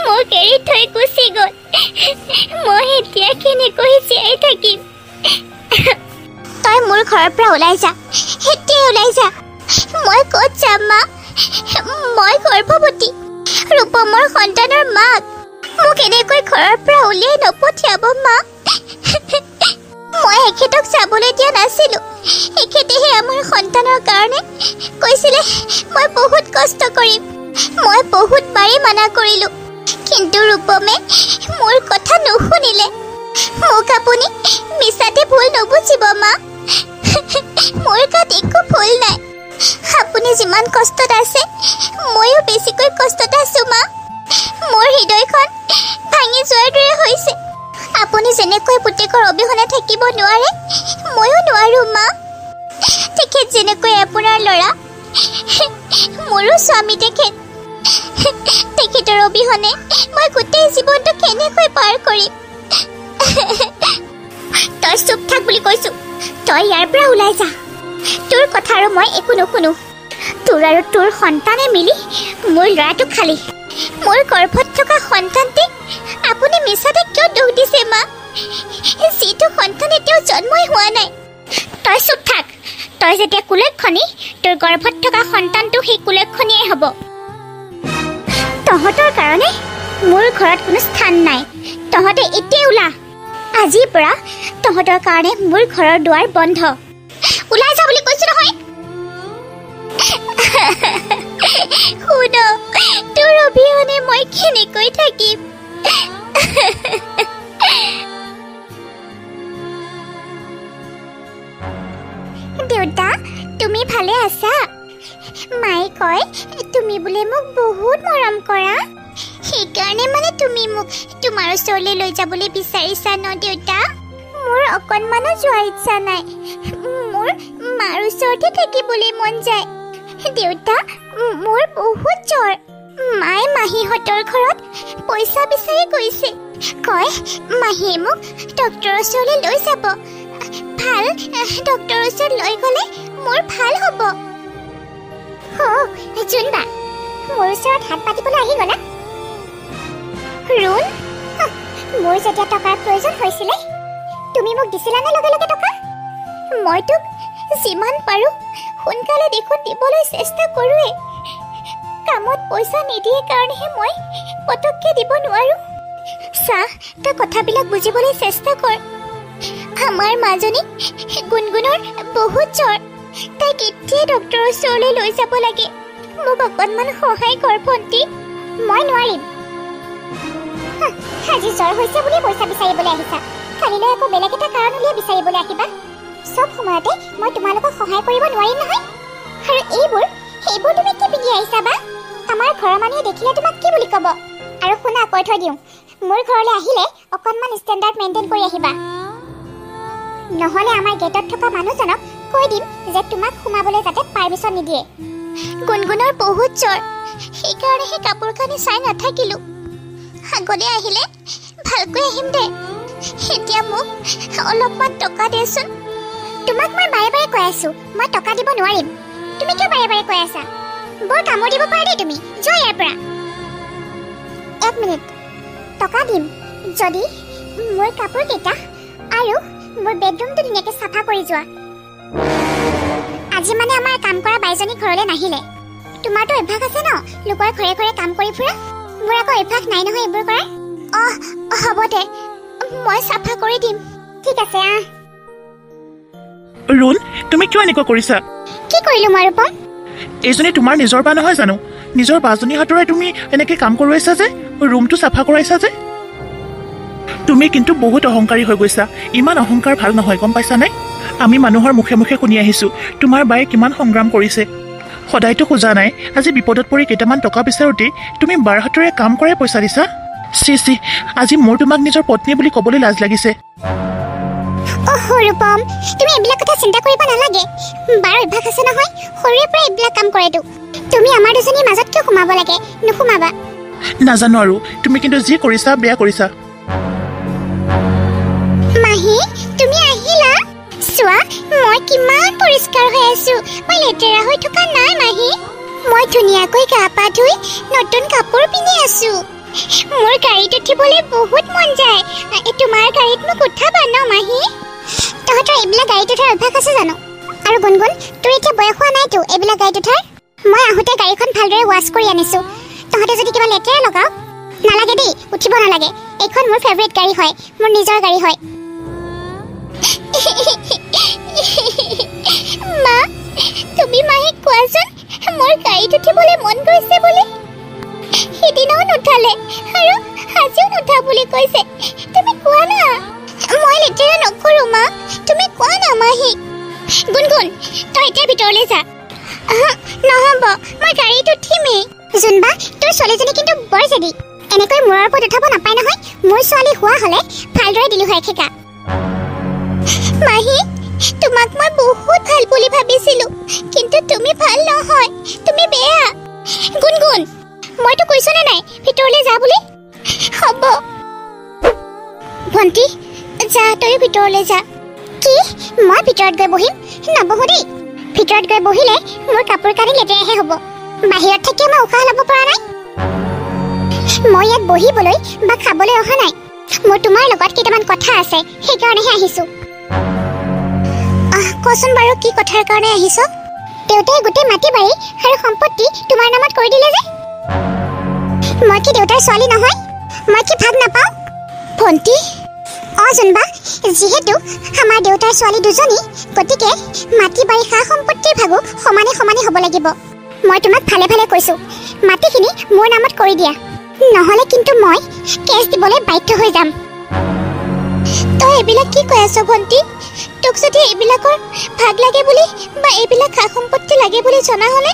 মোক এৰি থৈ গুচি গ'ল। মই এতিয়া কেনেকৈ জীয়াই থাকিম? তই মোৰ ঘৰৰ পৰা ওলাই যা, এতিয়া ওলাই যা। মই ক'ত যাম মা? মই গৰ্ভৱতী, ৰূপমৰ সন্তানৰ মাক। মোক এনেকৈ ঘৰৰ পৰা উলিয়াই নপঠিয়াব মা। মই এখেতক চাবলৈ দিয়া নাছিলো। এখেতেহে আমাৰ সন্তানৰ কাৰণে কৈছিলে মই বহুত কষ্ট কৰিম। মই বহুত বাৰে মানা কৰিলো, কিন্তু ৰূপমে মোৰ কথা নুশুনিলে। মোক আপুনি মিছাতে ভুল নুবুজিব মা। মোৰ গাত একো ভুল নাই। আপুনি যিমান কষ্টত আছে ময়ো বেছিকৈ কষ্টত আছো মা। মোৰ হৃদয়খন ভাঙি যোৱাৰ দৰে হৈছে। আপুনি যেনেকৈ পুতেকৰ অবিহনে থাকিব নোৱাৰে, ময়ো নোৱাৰো মা। তেখেত যেনেকৈ আপোনাৰ ল'ৰা, মোৰো স্বামী তেখেত। তেখেতৰ অবিহনে মই গোটেই জীৱনটো কেনেকৈ পাৰ কৰিম? তই চুপ থাক বুলি কৈছো। তই ইয়াৰ পৰা ওলাই যা। তোৰ কথা আৰু মই একো নুশুনো। তোৰ আৰু তোৰ সন্তানে মিলি মোৰ ল'ৰাটো খালি। মোৰ গৰ্ভত থকা সন্তানটিক আপুনি মিছাতে কিয় দুখ দিছে মা? যিটো সন্তান এতিয়াও জন্মই হোৱা নাই। তই চুপ থাক। তই যেতিয়া কুলক্ষণী, তোৰ গৰ্ভত থকা সন্তানটো সেই কুলক্ষণীয়ে হ'ব। তহঁতৰ কাৰণে মোৰ ঘৰত কোনো স্থান নাই। তহঁতে এতিয়া ওলা। আজিৰ পৰা তহঁতৰ কাৰণে মোৰ ঘৰৰ দুৱাৰ বন্ধ। ওলাই যা বুলি কৈছো নহয়। শুন, তোৰ অবিহনে মই কেনেকৈ থাকিম? দেউতা, তুমি ভালে আছা? মায়ে কয় তুমি বোলে মোক বহুত মৰম কৰা। সেইকাৰণে মানে তুমি মোক তোমাৰ ওচৰলৈ লৈ যাবলৈ বিচাৰিছা ন দেউতা? মোৰ অকণমানো যোৱাৰ ইচ্ছা নাই। মোৰ মাৰ ওচৰতে থাকিবলৈ মন যায়। দেউতা, মোৰ বহুত জ্বৰ। মায়ে মাহীহঁতৰ ঘৰত পইচা বিচাৰি গৈছে। কয় মাহীয়ে মোক ডক্তৰৰ ওচৰলৈ লৈ যাব। ভাল ডক্তৰৰ ওচৰত লৈ গ'লে মোৰ ভাল হ'ব। জোনবা, মোৰ ওচৰত হাত পাতিবলৈ আহি গ'লা? ৰুণ, মোৰ যেতিয়া টকাৰ প্ৰয়োজন হৈছিলে তুমি মোক দিছিলানে লগে লগে টকা? মই তোক যিমান পাৰোঁ সোনকালে দেখোন দিবলৈ চেষ্টা কৰোঁৱেই। কামত পইচা নিদিয়ে কাৰণেহে মই পটককৈ দিব নোৱাৰোঁ। চা, তই কথাবিলাক বুজিবলৈ চেষ্টা কৰ। আমাৰ মাজনী গুণগুণৰ বহুত জ্বৰ। তাইক এতিয়াই ডক্তৰৰ ওচৰলৈ লৈ যাব লাগে। মোক অকণমান সহায় কৰ ভণ্টি। মই নোৱাৰিম। আজি জ্বৰ হৈছে বুলি পইচা বিচাৰিবলৈ আহিছা, কালিলৈ আকৌ বেলেগ এটা কাৰণ উলিয়াই বিচাৰিবলৈ আহিবা। চব সময়তে মই তোমালোকক সহায় কৰিব নোৱাৰিম নহয়। আৰু সেইবোৰ তুমি কি পিন্ধি আহিছা বা? আমাৰ ঘৰৰ মানুহে দেখিলে তোমাক কি বুলি ক'ব? আৰু শুনা, কৈ থৈ দিওঁ, মোৰ ঘৰলৈ আহিলে অকণমান ষ্টেণ্ডাৰ্ড মেইনটেইন কৰি আহিবা। নহ'লে আমাৰ গেটত থকা মানুহজনক কৈ দিম যে তোমাক সোমাবলৈ যাতে পাৰ্মিশ্যন নিদিয়ে। গুণগুণৰ বহুত জ্বৰ, সেইকাৰণেহে কাপোৰ কানি চাই নাথাকিলোঁ। আগতে আহিলে ভালকৈ আহিম দে। এতিয়া মোক অলপমান টকা দেচোন। তোমাক মই বাৰে বাৰে কৈ আছোঁ মই টকা দিব নোৱাৰিম। তুমি কিয় বাৰে বাৰে কৈ আছা? বৰ কামোৰ দিব পাৰা দেই তুমি। যোৱা ইয়াৰ পৰা। 1 মিনিট, টকা দিম যদি মোৰ কাপোৰকেইটা আৰু মোৰ বেডৰুমটো ধুনীয়াকৈ চাফা কৰি যোৱা। আজি মানে আমাৰ কাম কৰা বাইজনী ঘৰলৈ নাহিলে। তোমাৰতো অভ্যাস আছে ন লোকৰ ঘৰে ঘৰে কাম কৰি ফুৰা। মোৰ আকৌ অভ্যাস নাই নহয় এইবোৰ কৰা। হ'ব দে, মই চাফা কৰি দিম। ঠিক আছে,
ৰুণ, তুমি কিয় এনেকুৱা কৰিছা?
কি কৰিলোঁ মই ৰূপম?
এইজনী তোমাৰ নিজৰ বা নহয় জানো? নিজৰ বাজনীৰ হাতৰে তুমি এনেকৈ কাম কৰোৱাইছা যে, ৰুমটো চাফা কৰাইছা যে। তুমি কিন্তু বহুত অহংকাৰী হৈ গৈছা। ইমান অহংকাৰ ভাল নহয়, গম পাইছানে? আমি মানুহৰ মুখে মুখে শুনি আহিছোঁ তোমাৰ বায়ে কিমান সংগ্ৰাম কৰিছে। সদায়তো খোজা নাই, আজি বিপদত পৰি কেইটামান টকা বিচাৰোঁতেই তুমি বাৰ হাতেৰে কাম কৰাই পইচা দিছা। চি, আজি মোৰ তোমাক নিজৰ পত্নী বুলি ক'বলৈ লাজ লাগিছে।
ৰূপম, তুমি এইবিলাক কথা চিন্তা কৰিব নালাগে। বাৰ অভ্যাস আছে নহয়, সৰুৰে পৰা এইবিলাক কাম কৰেতো। তুমি আমাৰ দুজনীৰ মাজত কিয় সোমাব লাগে? নোসোমাবা।
নাজানো আৰু, তুমি কিন্তু যি কৰিছা বেয়া কৰিছা।
মাহী তুমি আহিলা চোৱা মই কিমান পৰিষ্কাৰ হৈ আছো মই লেতেৰা হৈ থকা নাই মাহী মই ধুনীয়াকৈ গা পা ধুই নতুন কাপোৰ পিন্ধি আছো মোৰ গাড়ীত উঠিবলৈ বহুত মন যায় তোমাৰ গাড়ীত মোক উঠাবা ন মাহী তহঁতৰ এইবিলাক গাড়ীত উঠাৰ অভ্যাস আছে জানো আৰু গুণগুণ তোৰ এতিয়া বয়স হোৱা নাইতো এইবিলাক গাড়ীত উঠাৰ মই আহোঁতে গাড়ীখন ভালদৰে ৱাছ কৰি আনিছো তহঁতে যদি কিবা লেতেৰা লগাও নালাগে দেই উঠিব নালাগে এইখন মোৰ ফেভৰেট গাড়ী হয় মোৰ নিজৰ গাড়ী হয় মা তুমি মাহীক কোৱাচোন মোৰ গাড়ীত উঠিবলৈ মন গৈছে বুলি সিদিনাও নুঠালে আৰু আজিও নুঠা বুলি কৈছে তুমি কোৱা না মই লেতেৰা নকৰো মা তুমি কোৱা না মাহী গুণগুণ তই এতিয়া ভিতৰলৈ যা নহ'ব মই গাড়ীত উঠিমেই জোনবা তোৰ ছোৱালীজনী কিন্তু বৰ জেদি এনেকৈ মূৰৰ ওপৰত উঠাব নাপায় নহয় মোৰ ছোৱালী হোৱা হ'লে ভালদৰে দিলো হয় খেকা মাহী তোমাক মই বহুত ভাল বুলি ভাবিছিলো কিন্তু তুমি ভাল নহয় তুমি বেয়া গুণগুণ মইতো কৈছো নে নাই ভিতৰলৈ যা বুলি হ'ব ভণ্টি যা তই ভিতৰলৈ যা কি মই ভিতৰত গৈ বহিম নবহো দেই ভিতৰত গৈ বহিলে মোৰ কাপোৰ কানি লেতেৰাহে হ'ব বাহিৰত থাকি মই উশাহ ল'ব পৰা নাই মই ইয়াত বহিবলৈ বা খাবলৈ অহা নাই মোৰ তোমাৰ লগত কেইটামান কথা আছে সেইকাৰণেহে আহিছো কোৱাচোন বাৰু কি কথাৰ কাৰণে আহিছ দেউতাই গোটেই মাটি বাৰী আৰু সম্পত্তি তোমাৰ নামত কৰি দিলে যে মই কি দেউতাৰ ছোৱালী নহয় মই কি ভাগ নাপাওঁ ভণ্টি জোনবা যিহেতু আমাৰ দেউতাৰ ছোৱালী দুজনী গতিকে মাটি বাৰী সা সম্পত্তিৰ ভাগো সমানে সমানে হ'ব লাগিব মই তোমাক ভালে ভালে কৈছো মাটিখিনি মোৰ নামত কৰি দিয়া নহ'লে কিন্তু মই কেছ দিবলৈ বাধ্য হৈ যাম তই এইবিলাক কি কৈ আছ ভণ্টি তোক যদি এইবিলাকৰ ভাগ লাগে বুলি বা এইবিলাক সা সম্পত্তি লাগে বুলি জনা হ'লে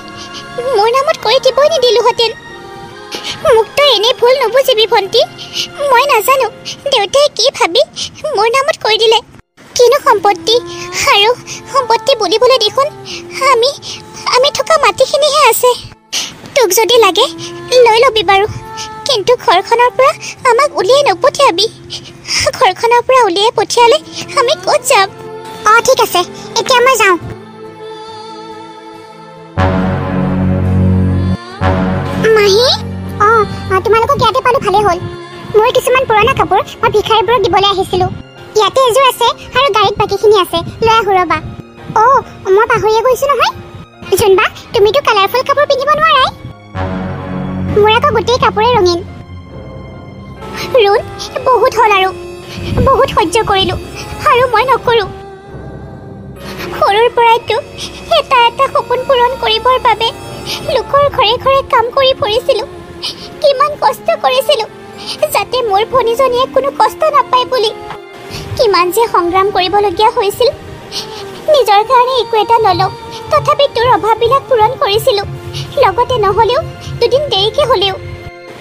মোৰ নামত কৰি দিবই নিদিলোহেঁতেন মোক তই এনেই ভুল নুবুজিবি ভণ্টি মই নাজানো দেউতাই কি ভাবি মোৰ নামত কৰি দিলে কিনো সম্পত্তি আৰু সম্পত্তি বুলিবলৈ দেখোন আমি থকা মাটিখিনিহে আছে তোক যদি লাগে লৈ ল'বি বাৰু কিন্তু ঘৰখনৰ পৰা আমাক উলিয়াই নপঠিয়াবি ঘৰখনৰ পৰা উলিয়াই পঠিয়ালে আমি ক'ত যাম ঠিক আছে এতিয়া মই যাওঁ মাহী তোমালোকক ইয়াতে পালো ভালে হ'ল মোৰ কিছুমান পুৰণা কাপোৰ মই ভিখাৰীবোৰক দিবলৈ আহিছিলোঁ ইয়াতে এযোৰ আছে আৰু গাড়ীত বাকীখিনি আছে লৈ আহোঁ ৰ'বা মই পাহৰিয়ে গৈছোঁ নহয় জোনবা তুমিতো কালাৰফুল কাপোৰ পিন্ধিব নোৱাৰাই মোৰ আকৌ গোটেই কাপোৰে ৰঙীন ৰুণ বহুত হ'ল আৰু বহুত সহ্য কৰিলোঁ আৰু মই নকৰোঁ সৰুৰ পৰাইতো এটা এটা সপোন পূৰণ কৰিবৰ বাবে লোকৰ ঘৰে ঘৰে কাম কৰি ফুৰিছিলোঁ কিমান কষ্ট কৰিছিলোঁ যাতে মোৰ ভনীজনীয়ে কোনো কষ্ট নাপায় বুলি কিমান যে সংগ্ৰাম কৰিবলগীয়া হৈছিল নিজৰ কাৰণে একো এটা নলওঁ তথাপি তোৰ অভাৱবিলাক পূৰণ কৰিছিলোঁ লগতে নহ'লেও দুদিন দেৰিকৈ হ'লেও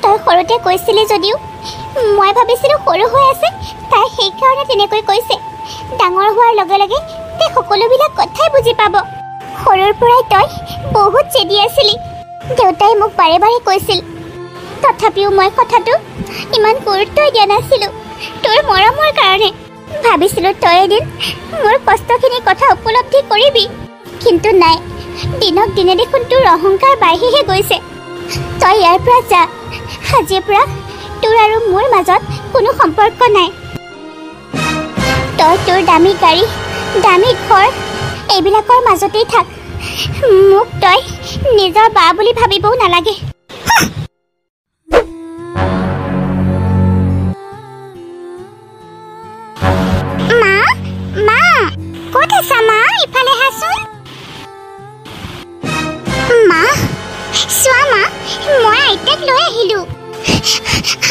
তই সৰুতে কৈছিলি যদিও মই ভাবিছিলোঁ সৰু হৈ আছে তাই সেইকাৰণে তেনেকৈ কৈছে ডাঙৰ হোৱাৰ লগে লগে তাই সকলোবিলাক কথাই বুজি পাব সৰুৰ পৰাই তই বহুত জেদি আছিলি দেউতাই মোক বাৰে বাৰে কৈছিল তথাপিও মই কথাটো ইমান গুৰুত্বই দিয়া নাছিলোঁ তোৰ মৰমৰ কাৰণে ভাবিছিলোঁ তই এদিন মোৰ কষ্টখিনিৰ কথা উপলব্ধি কৰিবি কিন্তু নাই দিনক দিনে দেখোন তোৰ অহংকাৰ বাঢ়িহে গৈছে তই ইয়াৰ পৰা যা আজিৰ পৰা তোৰ আৰু মোৰ মাজত কোনো সম্পৰ্ক নাই তই তোৰ দামী গাড়ী দামী ঘৰ এইবিলাকৰ মাজতেই থাক মোক তই নিজৰ বা বুলি ভাবিবও নালাগে মা ক'ত আছা মা ইফালে আহাচোন মা চোৱা মা মই আইতাক লৈ আহিলোঁ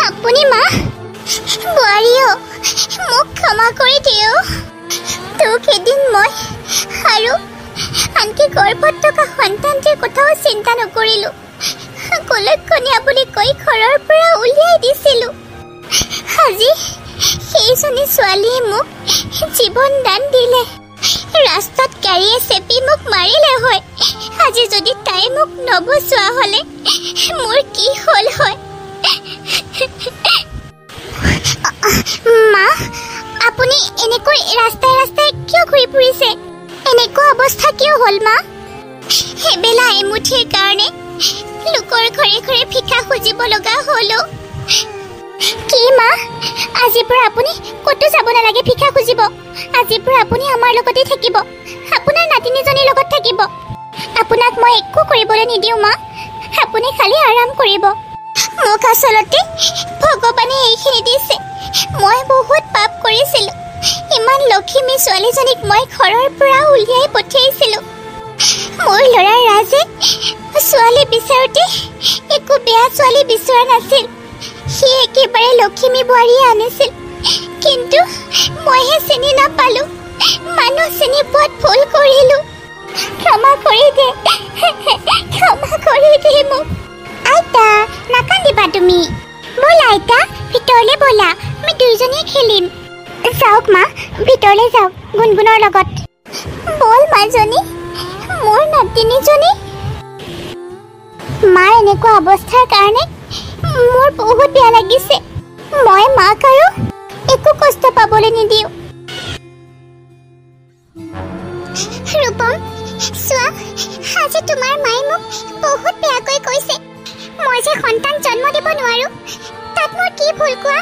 আপুনি মা বোৱাৰীও মোক ক্ষমা কৰি দিওঁ তোক এদিন মই আৰু আনকি গৰ্ভত থকা সন্তানটিৰ কথাও চিন্তা নকৰিলোঁ কলক্ষণীয়া বুলি কৈ ঘৰৰ পৰা উলিয়াই দিছিলোঁ আজি সেইজনী ছোৱালীয়ে মোক জীৱন দান দিলে ৰাস্তাত গাড়ীয়ে চেপি মোক মাৰিলে হয় আজি যদি তাই মোক নবচোৱা হ'লে মোৰ কি হ'ল হয় মা আপুনি এনেকৈ ৰাস্তাই ৰাস্তাই কিয় ঘূৰি ফুৰিছে? এনেকুৱা অৱস্থা কিয় হ'ল মা? এবেলা এমুঠিৰ কাৰণে লোকৰ ঘৰে ঘৰে ভিক্ষা খুজিব লগা হ'ল। কি মা, আজিৰ পৰা আপুনি ক'তো যাব নালাগে ভিক্ষা খুজিব। আজিৰ পৰা আপুনি আমাৰ লগতে থাকিব, আপোনাৰ নাতিনীজনীৰ লগত থাকিব। আপোনাক মই একো কৰিবলৈ নিদিওঁ মা, আপুনি খালি আৰাম কৰিব। মোক আচলতে ভগৱানে এইখিনি দিছে। মই বহুত পাপ কৰিছিলোঁ। ইমান লক্ষিমী ছোৱালীজনীক মই ঘৰৰ পৰা উলিয়াই পঠিয়াইছিলোঁ। মোৰ ল'ৰা ৰাজে ছোৱালী বিচাৰোঁতে একো বেয়া ছোৱালী বিচৰা নাছিল। সি একেবাৰে লক্ষিমী বোৱাৰীয়ে আনিছিল, কিন্তু মইহে চিনি নাপালোঁ। মানুহ চিনি পোৱাত ভুল কৰিলোঁ। ক্ষমা কৰি দে, ক্ষমা কৰি দে মোক। আইতা, নাকান্দিবা তুমি। ব'লা আইতা, ভিতৰলৈ ব'লা, আমি দুইজনীয়ে খেলিম। যাওক মা, ভিতৰলৈ যাওক গুণগুণৰ লগত। ব'ল মাজনী, মোৰ নাতিনীজনী। মাৰ এনেকুৱা অৱস্থাৰ কাৰণে মোৰ বহুত বেয়া লাগিছে। মই মাক আৰু একো কষ্ট পাবলৈ নিদিওঁ। ৰূপম, চোৱা, আজি তোমাৰ মায়ে মোক বহুত বেয়াকৈ কৈছে। মই যে সন্তান জন্ম দিব নোৱাৰো, তাত মোৰ কি ভুল কোৱা?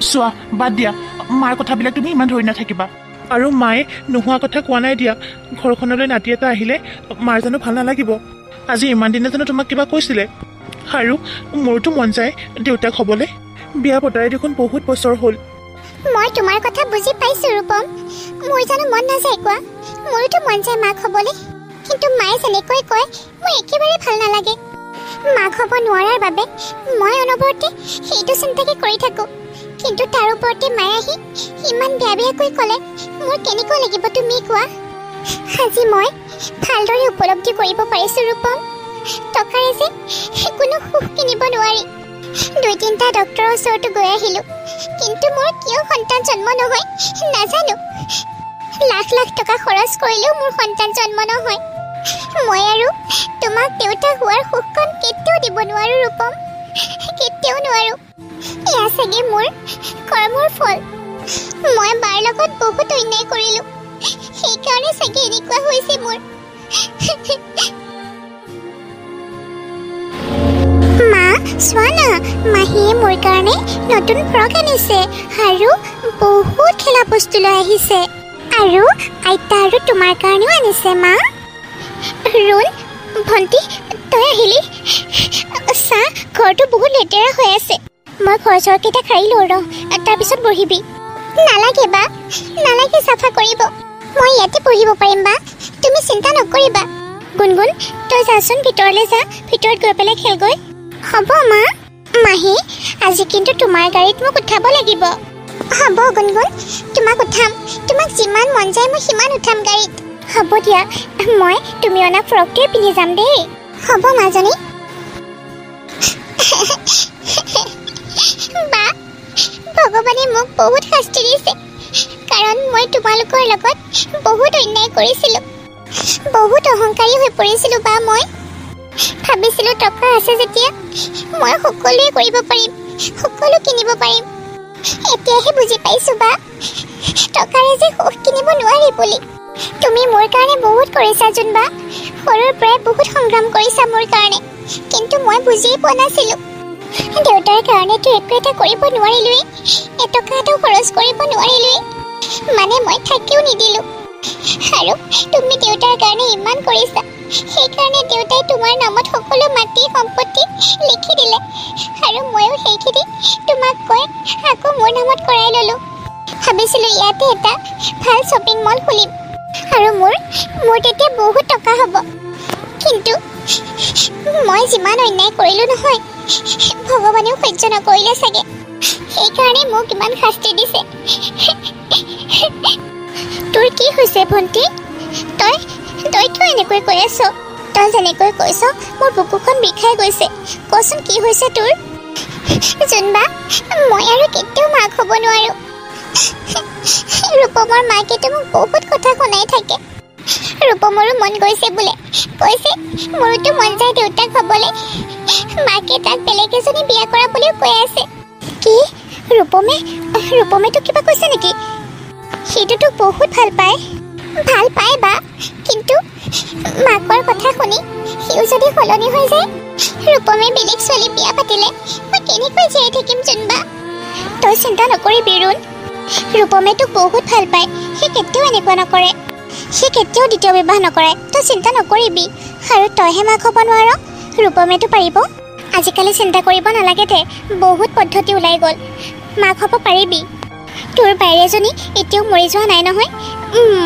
চোৱা, বাদ দিয়া, মাৰ কথাবিলাক তুমি ইমান ধৰি নাথাকিবা। আৰু মায়ে নোহোৱা কথা কোৱা নাই দিয়া। ঘৰখনলৈ নাতি এটা আহিলে মাৰ জানো ভাল নালাগিব? আজি ইমান দিনে জানো তোমাক কিবা কৈছিলে? আৰু মোৰতো মন যায় দেউতাক হ'বলৈ। বিয়া পতাই দেখোন বহুত বছৰ হ'ল।
মই তোমাৰ কথা বুজি পাইছো ৰূপম। মোৰ জানো মন নাযায় কোৱা? মোৰতো মন যায় মাক হ'বলৈ, কিন্তু মায়ে যেনেকৈ কয় মোৰ একেবাৰে ভাল নালাগে। মাক হ'ব নোৱাৰাৰ বাবে মই অনবৰতে সেইটো চিন্তাকে কৰি থাকোঁ, কিন্তু তাৰ ওপৰতে মায়ে আহি ইমান বেয়া বেয়াকৈ ক'লে মোৰ কেনেকৈ লাগিব তুমি কোৱা? আজি মই ভালদৰে উপলব্ধি কৰিব পাৰিছোঁ ৰূপম, টকাৰে যে কোনো সুখ কিনিব নোৱাৰি। 2-3টা ডক্তৰৰ ওচৰতো গৈ আহিলোঁ, কিন্তু মোৰ কিয় সন্তান জন্ম নহয় নাজানো। লাখ লাখ টকা খৰচ কৰিলেও মোৰ সন্তান জন্ম নহয়। মই আৰু তোমাক দেউতা হোৱাৰ সুখখন কেতিয়াও দিব নোৱাৰোঁ ৰূপম, কেতিয়াও নোৱাৰোঁ। এয়া চাগে মোৰ কৰ্মৰ ফল। মই বাৰ লগত বহুত অন্যায় কৰিলোঁ, সেইকাৰণে চাগে এনেকুৱা হৈছে মোৰ। মা, চোৱা না, মাহীয়ে মোৰ কাৰণে নতুন ফ্ৰক আনিছে আৰু বহুত খেলা বস্তু লৈ আহিছে। আৰু আইতা আৰু তোমাৰ কাৰণেও আনিছে মা। ৰুণ, ভণ্টি, তই আহিলি? চা, ঘৰটো বহুত লেতেৰা হৈ আছে। মই ঘৰ চৰকেইটা সাৰি লওঁ ৰ, তাৰপিছত বহিবি। নালাগে বা, নালাগে চাফা কৰিব। মই ইয়াতে পঢ়িব পাৰিম বা, তুমি চিন্তা নকৰিবা। গুণগুণ, তই যাচোন ভিতৰলৈ যা, ভিতৰত গৈ পেলাই খেলগৈ। হ'ব মা। মাহী, আজি কিন্তু তোমাৰ গাড়ীত মোক উঠাব লাগিব। হ'ব গুণগুণ, তোমাক উঠাম। তোমাক যিমান মন যায় মই সিমান উঠাম গাড়ীত। হ'ব দিয়া, মই তুমি অনা ফ্ৰকটোৱে পিন্ধি যাম দেই। হ'ব মাজনী। বা, ভগৱানে মোক বহুত শাস্তি দিছে, কাৰণ মই তোমালোকৰ লগত বহুত অন্যায় কৰিছিলোঁ। বহুত অহংকাৰী হৈ পৰিছিলোঁ বা মই। ভাবিছিলোঁ টকা আছে যেতিয়া মই সকলোৱে কৰিব পাৰিম, সকলো কিনিব পাৰিম। এতিয়াহে বুজি পাইছোঁ বা, টকাৰে যে সুখ কিনিব নোৱাৰি বুলি। তুমি মোৰ কাৰণে বহুত কৰিছা জোনবা, সৰুৰ পৰাই বহুত সংগ্ৰাম কৰিছা মোৰ কাৰণে, কিন্তু মই বুজিয়ে পোৱা নাছিলোঁ। দেউতাৰ কাৰণেতো একো এটা কৰিব নোৱাৰিলোৱেই, এটকা এটাও খৰচ কৰিব নোৱাৰিলোৱেই, মানে মই থাকিও নিদিলোঁ। আৰু তুমি দেউতাৰ কাৰণে ইমান কৰিছা, সেইকাৰণে দেউতাই তোমাৰ নামত সকলো মাটি সম্পত্তি লিখি দিলে, আৰু ময়ো সেইখিনি তোমাক কৈ আকৌ মোৰ নামত কৰাই ল'লোঁ। ভাবিছিলোঁ ইয়াতে এটা ভাল শ্বপিং মল খুলিম আৰু মোৰ তেতিয়া বহুত টকা হ'ব, কিন্তু মই যিমান অন্যায় কৰিলোঁ নহয়, ভগৱানেও সহ্য নকৰিলে চাগে, সেইকাৰণে মোক ইমান শাস্তি দিছে। তোৰ কি হৈছে ভণ্টি? তই কিয় এনেকৈ কৈ আছ? তই যেনেকৈ কৈছ মোৰ বুকুখন বিষাই গৈছে। কচোন কি হৈছে তোৰ? জোনবা, মই আৰু কেতিয়াও মাক হ'ব নোৱাৰোঁ। ৰূপমৰ মাকেতো মোক বহুত কথা শুনাই থাকে। ৰূপমৰো মন গৈছে বোলে, কৈছে মোৰোতো মন যায় দেউতাক হ'বলৈ। মাকে তাক বেলেগ এজনী বিয়া কৰা বুলিও কৈ আছে। কি? ৰূপমেতো কিবা কৈছে নেকি? সিটো তোক বহুত ভাল পায় বা কিন্তু মাকৰ কথা শুনি সিও যদি সলনি হৈ যায় ৰূপমে বেলেগ ছোৱালী বিয়া পাতিলে মই কেনেকৈ জীয়াই থাকিম জোনবা তই চিন্তা নকৰিবি ৰুণ ৰূপমে তোক বহুত ভাল পায় সি কেতিয়াও এনেকুৱা নকৰে সি কেতিয়াও দ্বিতীয় বিবাহ নকৰে তই চিন্তা নকৰিবি আৰু তইহে মাক হ'ব নোৱাৰ ৰূপমেতো পাৰিব আজিকালি চিন্তা কৰিব নালাগে দে বহুত পদ্ধতি ওলাই গ'ল মাক হ'ব পাৰিবি তোৰ বাইৰেজনী এতিয়াও মৰি যোৱা নাই নহয়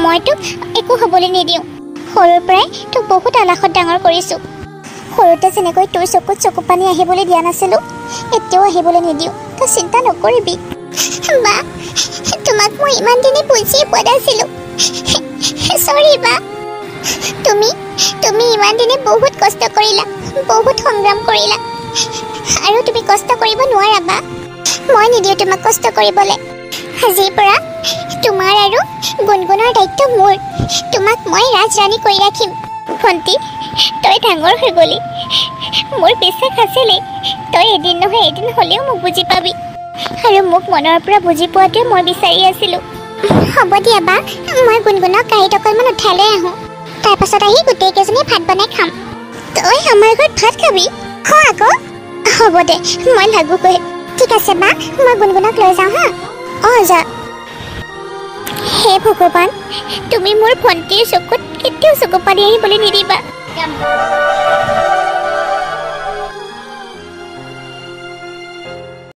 মই তোক একো হ'বলৈ নিদিওঁ সৰুৰ পৰাই তোক বহুত আলাসত ডাঙৰ কৰিছোঁ সৰুতে যেনেকৈ তোৰ চকুত চকু পানী আহিবলৈ দিয়া নাছিলোঁ এতিয়াও আহিবলৈ নিদিওঁ তই চিন্তা নকৰিবি বা তোমাক মই ইমান দিনে বুজিয়ে পোৱা নাছিলোঁ চৰি বা তুমি ইমান দিনে বহুত কষ্ট কৰিলা বহুত সংগ্ৰাম কৰিলা আৰু তুমি কষ্ট কৰিব নোৱাৰা বা মই নিদিওঁ তোমাক কষ্ট কৰিবলৈ আজিৰ পৰা তোমাৰ আৰু গুণগুণৰ দায়িত্ব মোৰ তোমাক মই ৰাজৰাণী কৰি ৰাখিম ভণ্টি তই ডাঙৰ হৈ গলি মোৰ বিশ্বাস আছিলে তই এদিন নহয় এদিন হ'লেও মোক বুজি পাবি আৰু মোক মনৰ পৰা বুজি পোৱাটোৱে মই বিচাৰি আছিলোঁ হ'ব দিয়া বা মই গুণগুণক গাড়ীত অকণমান উঠাই লৈ আহোঁ তাৰপাছত আহি গোটেইকেইজনী ভাত বনাই খাম তই আমাৰ ঘৰত ভাত খাবি আকৌ হ'ব দে মই লাগোগৈ ঠিক আছে বা মই গুণগুণক লৈ যাওঁ হা যা হে ভগৱান তুমি মোৰ ভণ্টিৰ চকুত কেতিয়াও চকু পানী আহিবলৈ নিদিবা